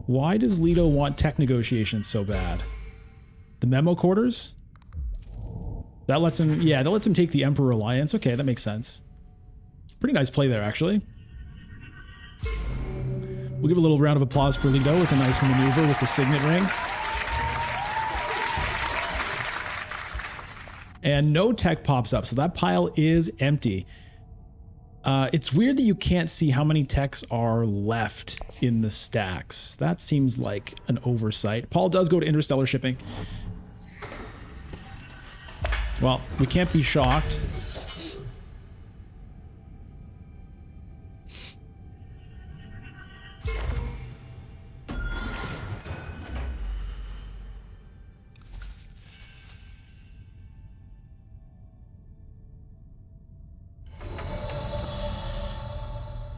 Why does Leto want tech negotiation so bad? The memo quarters? That lets him, yeah, that lets him take the Emperor Alliance. Okay, that makes sense. Pretty nice play there, actually. We'll give a little round of applause for Leto with a nice maneuver with the Signet Ring. And no tech pops up, so that pile is empty. It's weird that you can't see how many techs are left in the stacks. That seems like an oversight. Paul does go to interstellar shipping. Well, we can't be shocked.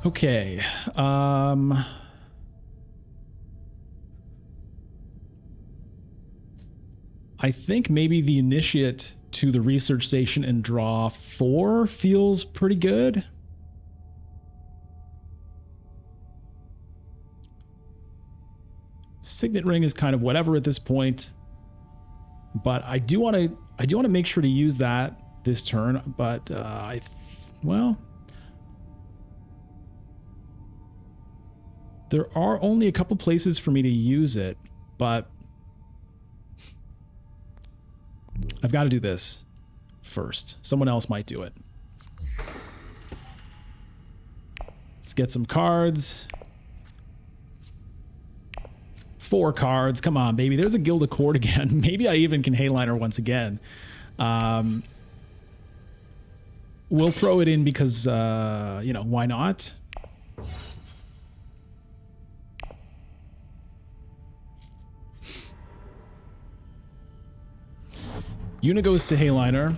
Okay. I think maybe the initiate to the research station and draw 4 feels pretty good. Signet ring is kind of whatever at this point, but I do want to make sure to use that this turn. But well, there are only a couple places for me to use it, but I've got to do this first. Someone else might do it. Let's get some cards. 4 cards. Come on, baby. There's a Guild Accord again. Maybe I even can Hayliner once again. We'll throw it in because, you know, why not? Una goes to Hayliner.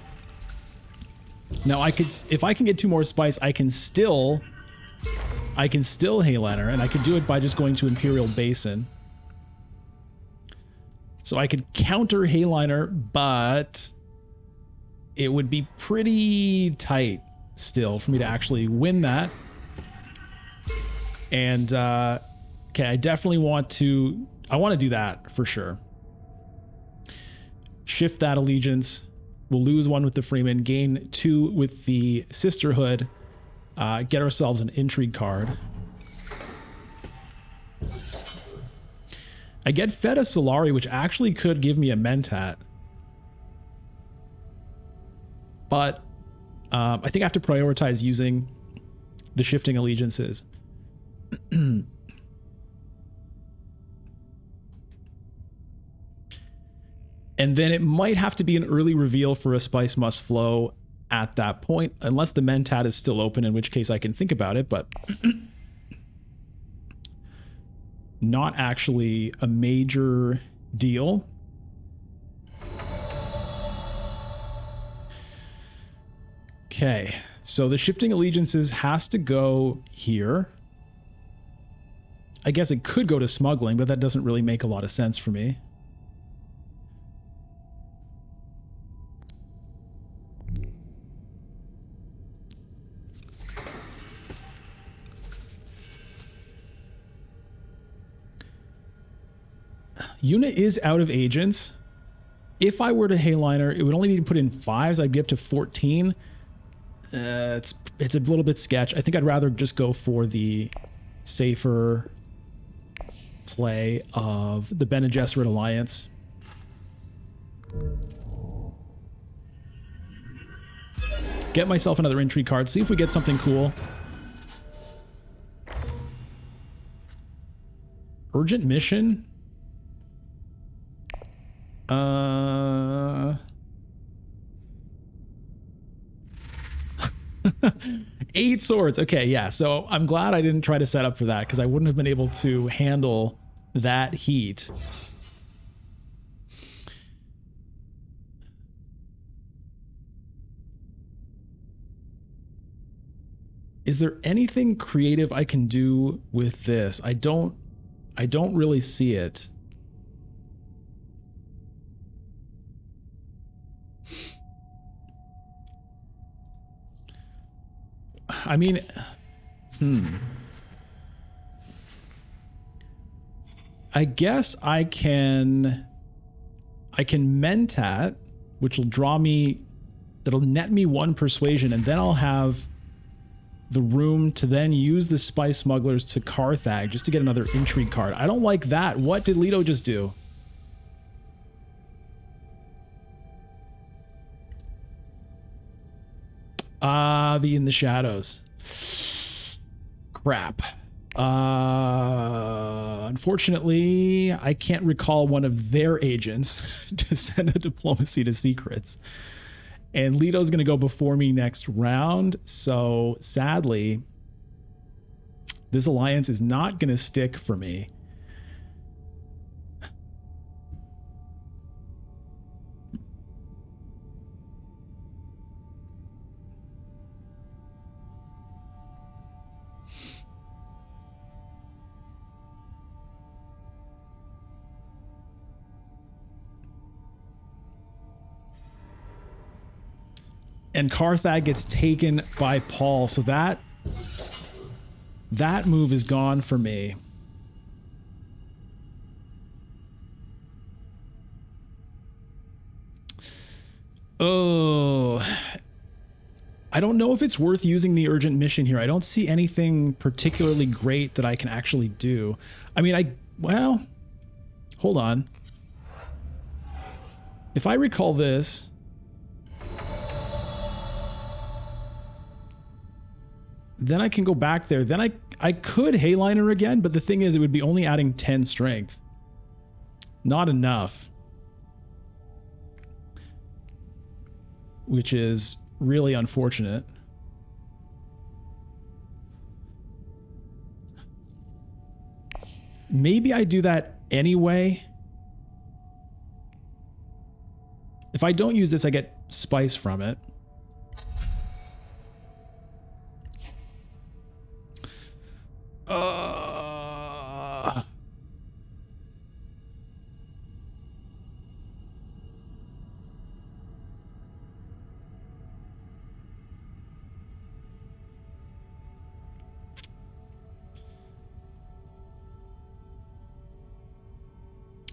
Now I could, if I can get 2 more spice, I can still Hayliner, and I could do it by just going to Imperial Basin. So I could counter Hayliner, but it would be pretty tight still for me to actually win that. And okay, I definitely want to, I want to do that for sure. Shift that allegiance. We'll lose 1 with the Freeman, gain 2 with the Sisterhood, get ourselves an intrigue card. I get fed a Solari, which actually could give me a Mentat. But I think I have to prioritize using the shifting allegiances. And then it might have to be an early reveal for a Spice Must Flow at that point, unless the Mentat is still open, in which case I can think about it, but not actually a major deal. Okay, so the shifting allegiances has to go here. I guess it could go to smuggling, but that doesn't really make a lot of sense for me. Una is out of agents. If I were to Hayliner, it would only need to put in 5s. I'd be up to 14. It's a little bit sketch. I think I'd rather just go for the safer play of the Bene Gesserit Alliance. Get myself another intrigue card. See if we get something cool. Urgent mission? 8 swords. Okay, yeah. So I'm glad I didn't try to set up for that because I wouldn't have been able to handle that heat. Is there anything creative I can do with this? I don't really see it. I mean, I guess I can Mentat, which will draw me, it'll net me 1 persuasion, and then I'll have the room to then use the Spice Smugglers to Carthag just to get another intrigue card. I don't like that. What did Leto just do? The In the Shadows. Crap. Unfortunately, I can't recall one of their agents to send a diplomacy to secrets. And Leto's going to go before me next round. So sadly, this alliance is not going to stick for me. And Carthag gets taken by Paul. So that move is gone for me. Oh, I don't know if it's worth using the urgent mission here. I don't see anything particularly great that I can actually do. I mean, well, hold on. If I recall this, then I can go back there. Then I could Hayliner again, but the thing is, it would be only adding 10 strength. Not enough. Which is really unfortunate. Maybe I do that anyway. If I don't use this, I get spice from it.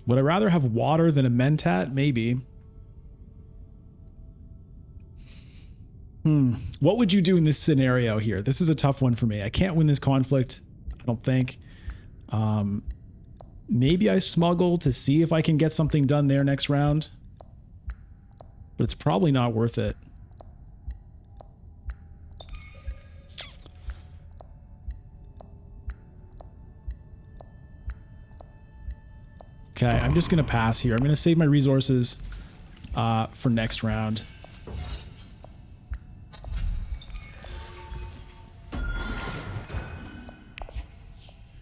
Would I rather have water than a Mentat? Maybe. What would you do in this scenario here? This is a tough one for me. I can't win this conflict, I don't think. Maybe I smuggle to see if I can get something done there next round. But it's probably not worth it. Okay, I'm just going to pass here. I'm going to save my resources for next round.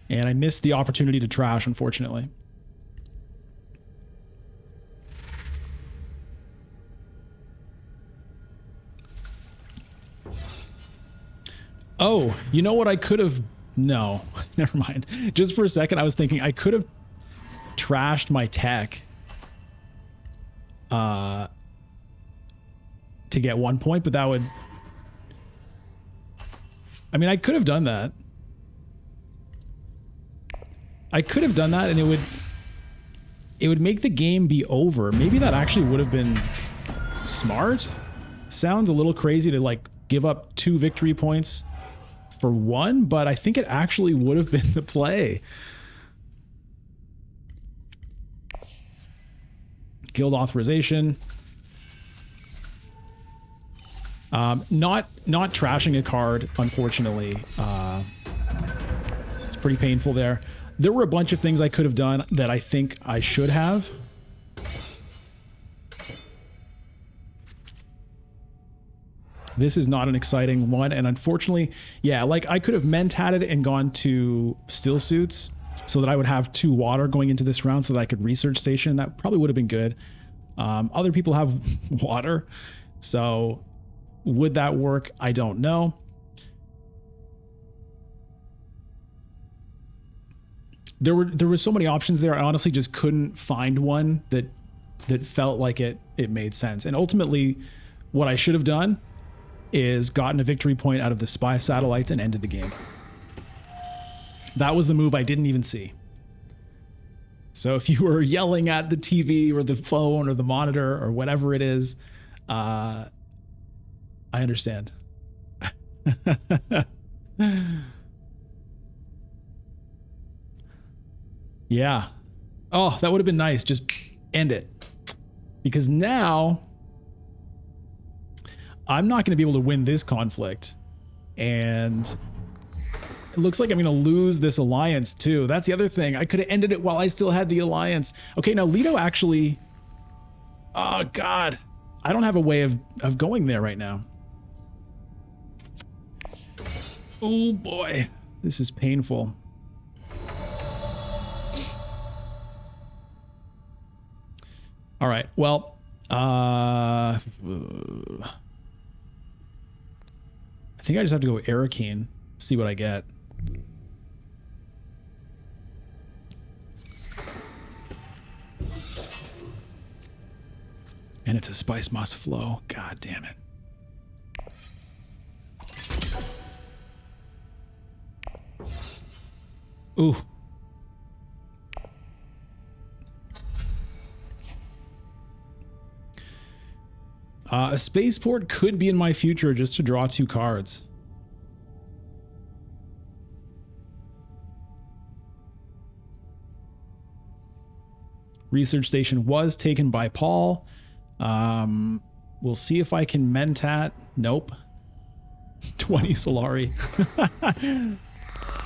And I missed the opportunity to trash, unfortunately. Oh, you know what I could have... No, never mind. Just for a second, I was thinking I could have trashed my tech to get 1 point, but that would... I mean, I could have done that. I could have done that and it would make the game be over. Maybe that actually would have been smart. Sounds a little crazy to like give up 2 victory points for 1, but I think it actually would have been the play. Guild authorization. Not trashing a card, unfortunately. It's pretty painful there. There were a bunch of things I could have done that I think I should have. This is not an exciting one, and unfortunately, yeah, like I could have mentatted and gone to still suits so that I would have 2 water going into this round so that I could research station. That probably would have been good. Other people have water, so would that work? I don't know. There were so many options there. I honestly just couldn't find one that felt like it made sense. And ultimately, what I should have done is gotten a victory point out of the spy satellites and ended the game. That was the move I didn't even see. So if you were yelling at the TV or the phone or the monitor or whatever it is, I understand. Yeah. Oh, that would have been nice. Just end it. Because now I'm not going to be able to win this conflict And it looks like I'm going to lose this alliance too. That's the other thing. I could have ended it while I still had the alliance. Okay, now Leto actually... Oh, God. I don't have a way of going there right now. Oh, boy. This is painful. All right, well... I think I just have to go Arakeen, see what I get. And it's a spice must flow. God damn it. Ooh. A spaceport could be in my future just to draw 2 cards. Research station was taken by Paul. We'll see if I can Mentat. Nope. 20 Solari.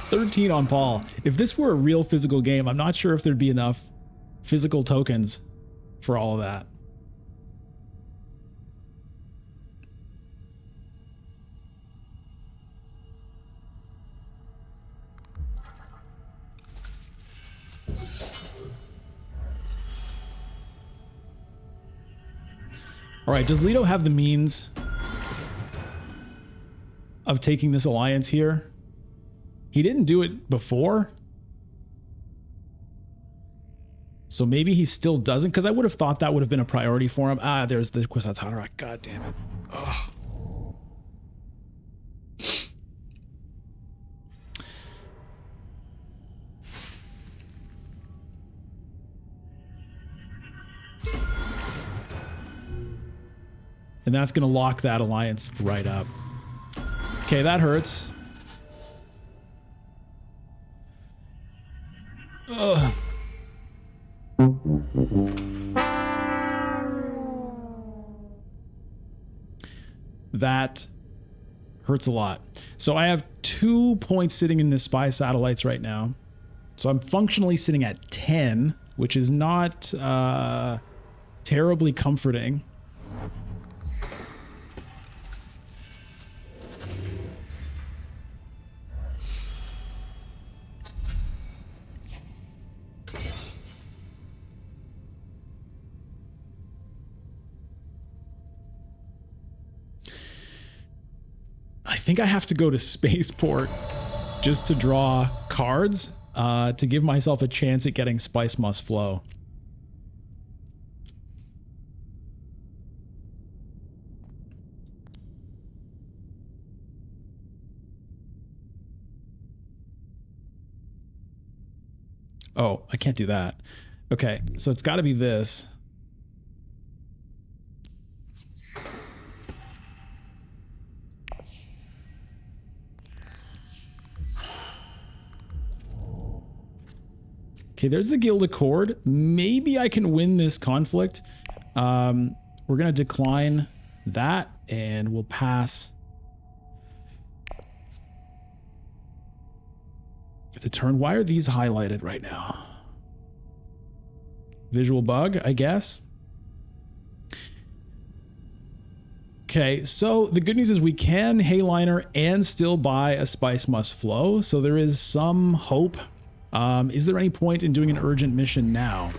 13 on Paul. If this were a real physical game, I'm not sure if there'd be enough physical tokens for all of that. All right, does Leto have the means of taking this alliance here? He didn't do it before. So maybe he still doesn't, because I would have thought that would have been a priority for him. Ah, there's the Kwisatz Haderach. God damn it. Ugh. And that's going to lock that alliance right up. Okay, that hurts. Ugh. That hurts a lot. So I have 2 points sitting in the spy satellites right now. So I'm functionally sitting at 10, which is not terribly comforting. I think I have to go to Spaceport just to draw cards to give myself a chance at getting Spice Must Flow. Oh, I can't do that. Okay, so it's got to be this. Okay, there's the Guild Accord. Maybe I can win this conflict. We're going to decline that, and we'll pass the turn. Why are these highlighted right now? Visual bug, I guess. Okay, so the good news is we can Hayliner and still buy a Spice Must Flow, so there is some hope. Is there any point in doing an urgent mission now?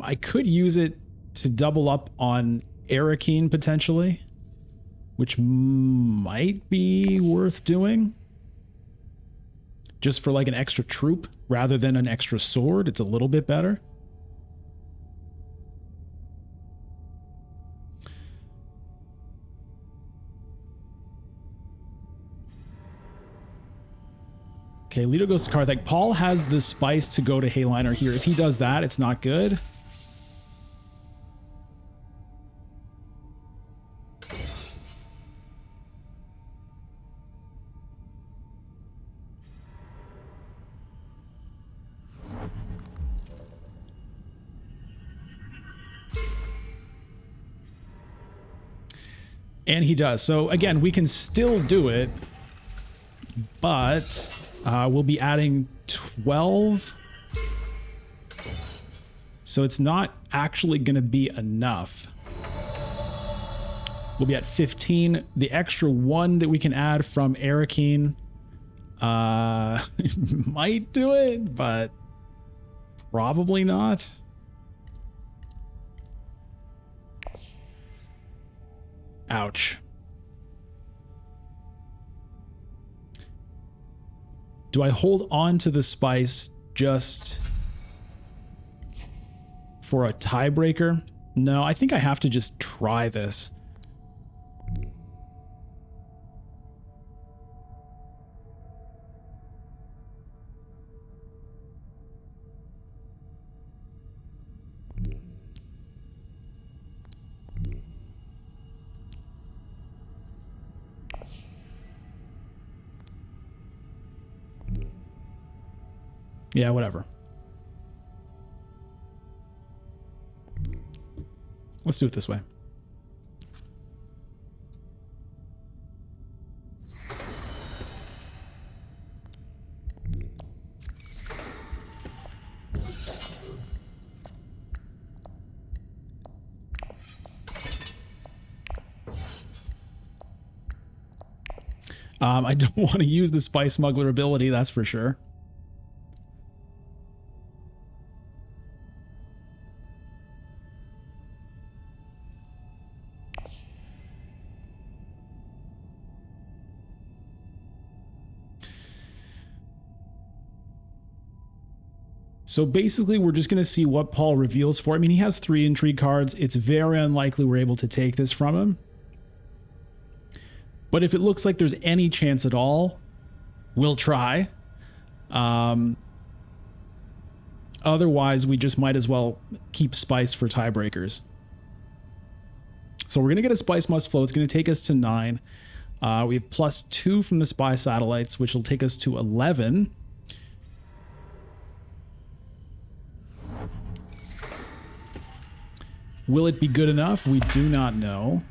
I could use it to double up on Arakeen potentially, which might be worth doing. Just for like an extra troop rather than an extra sword. It's a little bit better. Okay, Leto goes to Karthag. Paul has the spice to go to Hayliner here. If he does that, it's not good. And he does. So again, we can still do it, but we'll be adding 12. So it's not actually going to be enough. We'll be at 15. The extra 1 that we can add from Arakeen might do it, but probably not. Ouch. Do I hold on to the spice just for a tiebreaker? No, I think I have to just try this. Yeah, whatever. Let's do it this way. I don't want to use the spice smuggler ability, that's for sure. So basically, we're just going to see what Paul reveals for. I mean, he has 3 intrigue cards. It's very unlikely we're able to take this from him. But if it looks like there's any chance at all, we'll try. Otherwise, we just might as well keep spice for tiebreakers. So we're going to get a spice must flow. It's going to take us to 9. We have +2 from the spy satellites, which will take us to 11. Will it be good enough? We do not know.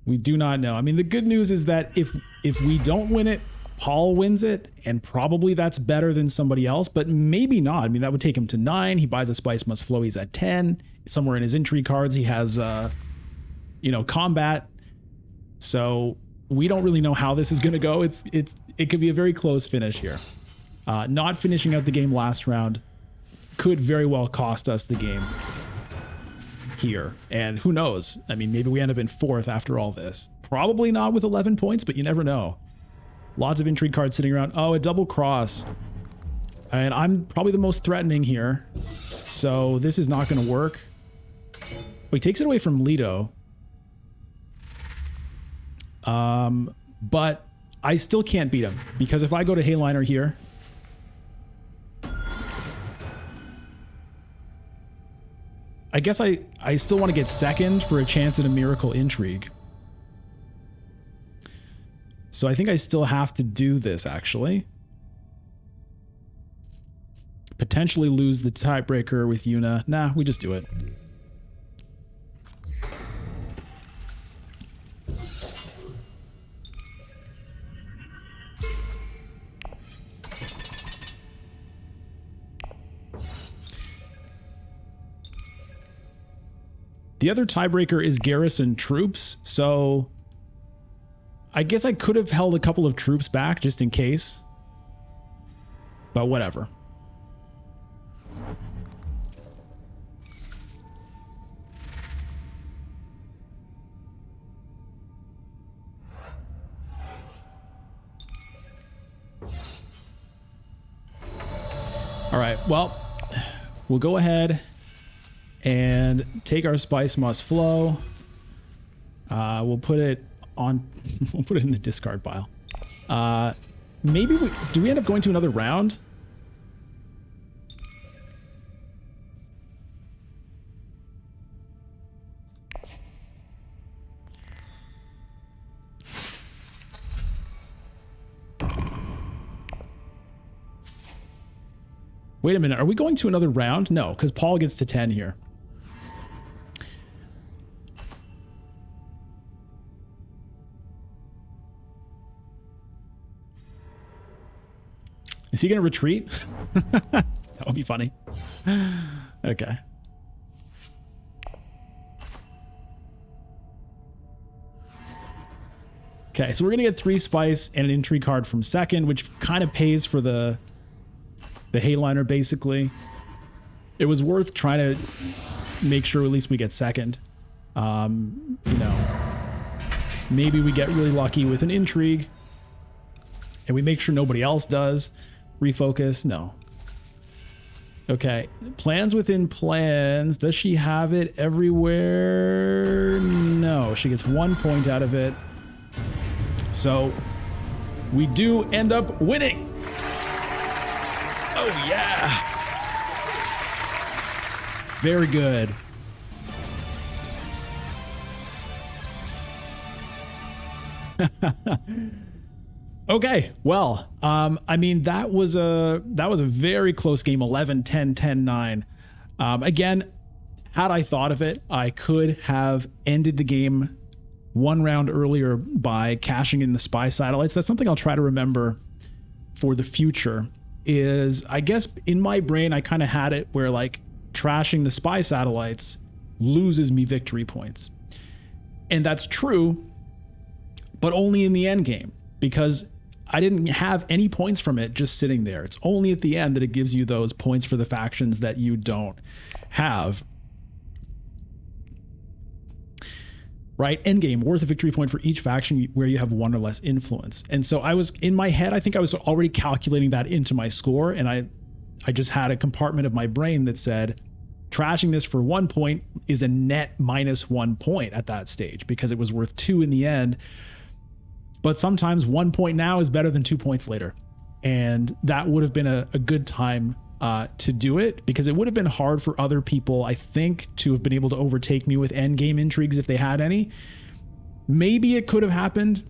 We do not know. I mean, the good news is that if we don't win it, Paul wins it, and probably that's better than somebody else, but maybe not. I mean, that would take him to 9. He buys a spice must flow. He's at 10. Somewhere in his intrigue cards, he has, combat. So we don't really know how this is going to go. It could be a very close finish here. Not finishing out the game last round could very well cost us the game here. And who knows? I mean, maybe we end up in 4th after all this. Probably not with 11 points, but you never know. Lots of intrigue cards sitting around. Oh, a double cross. And I'm probably the most threatening here. So this is not going to work. Oh, he takes it away from Leto. But I still can't beat him, because if I go to Hayliner here, I guess I still want to get second for a chance at a miracle intrigue. So I think I still have to do this, actually. Potentially lose the tiebreaker with Yuna. Nah, we just do it. The other tiebreaker is garrison troops, so I guess I could have held a couple of troops back just in case, but whatever. All right, well, we'll go ahead and take our spice must flow. We'll put it on. We'll put it in the discard pile. Maybe do we end up going to another round? Wait a minute. Are we going to another round? No, because Paul gets to 10 here. Is he going to retreat? That would be funny. Okay. Okay, so we're going to get 3 spice and an intrigue card from second, which kind of pays for the Hayliner, basically. It was worth trying to make sure at least we get second. You know, maybe we get really lucky with an intrigue, and we make sure nobody else does. Refocus, no. Okay, plans within plans. Does she have it everywhere? No, she gets 1 point out of it. So we do end up winning. Oh yeah. Very good. Okay, well, I mean, that was a very close game, 11-10, 10-9. Again, had I thought of it, I could have ended the game 1 round earlier by cashing in the spy satellites. That's something I'll try to remember for the future. Is, I guess, in my brain, I kind of had it where, like, trashing the spy satellites loses me victory points. And that's true, but only in the end game, because I didn't have any points from it just sitting there. It's only at the end that it gives you those points for the factions that you don't have. Right? Endgame, worth a victory point for each faction where you have 1 or less influence. And so I was, in my head, I think I was already calculating that into my score, and I just had a compartment of my brain that said, trashing this for 1 point is a net -1 point at that stage, because it was worth 2 in the end. But sometimes 1 point now is better than 2 points later. And that would have been a good time to do it, because it would have been hard for other people, I think, to have been able to overtake me with endgame intrigues if they had any. Maybe it could have happened,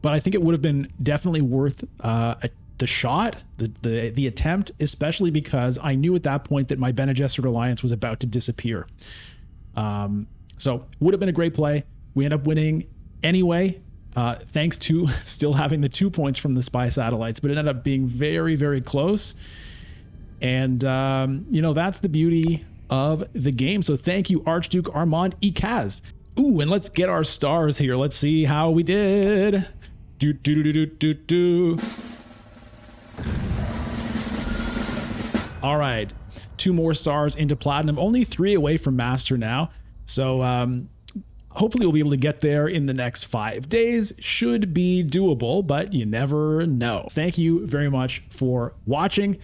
but I think it would have been definitely worth the shot, the attempt, especially because I knew at that point that my Bene Gesserit alliance was about to disappear. So would have been a great play. We end up winning anyway, thanks to still having the 2 points from the spy satellites, but it ended up being very, very close. And, you know, that's the beauty of the game. So thank you, Archduke Armand Ecaz. Ooh, and let's get our stars here. Let's see how we did. All right, 2 more stars into platinum, only 3 away from master now. So hopefully we'll be able to get there in the next 5 days. Should be doable, but you never know. Thank you very much for watching.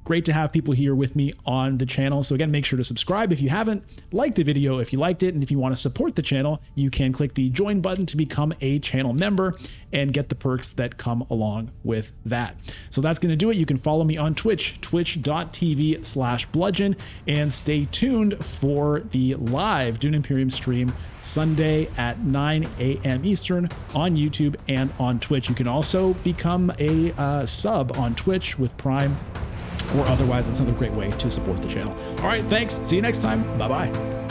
Great to have people here with me on the channel. So again, make sure to subscribe if you haven't, like the video if you liked it, and if you want to support the channel, you can click the join button to become a channel member and get the perks that come along with that. So that's going to do it. You can follow me on Twitch, twitch.tv/bludgeon, and stay tuned for the live Dune Imperium stream Sunday at 9 a.m. Eastern on YouTube and on Twitch. You can also become a sub on Twitch with Prime, or otherwise, that's another great way to support the channel. All right, thanks. See you next time. Bye-bye.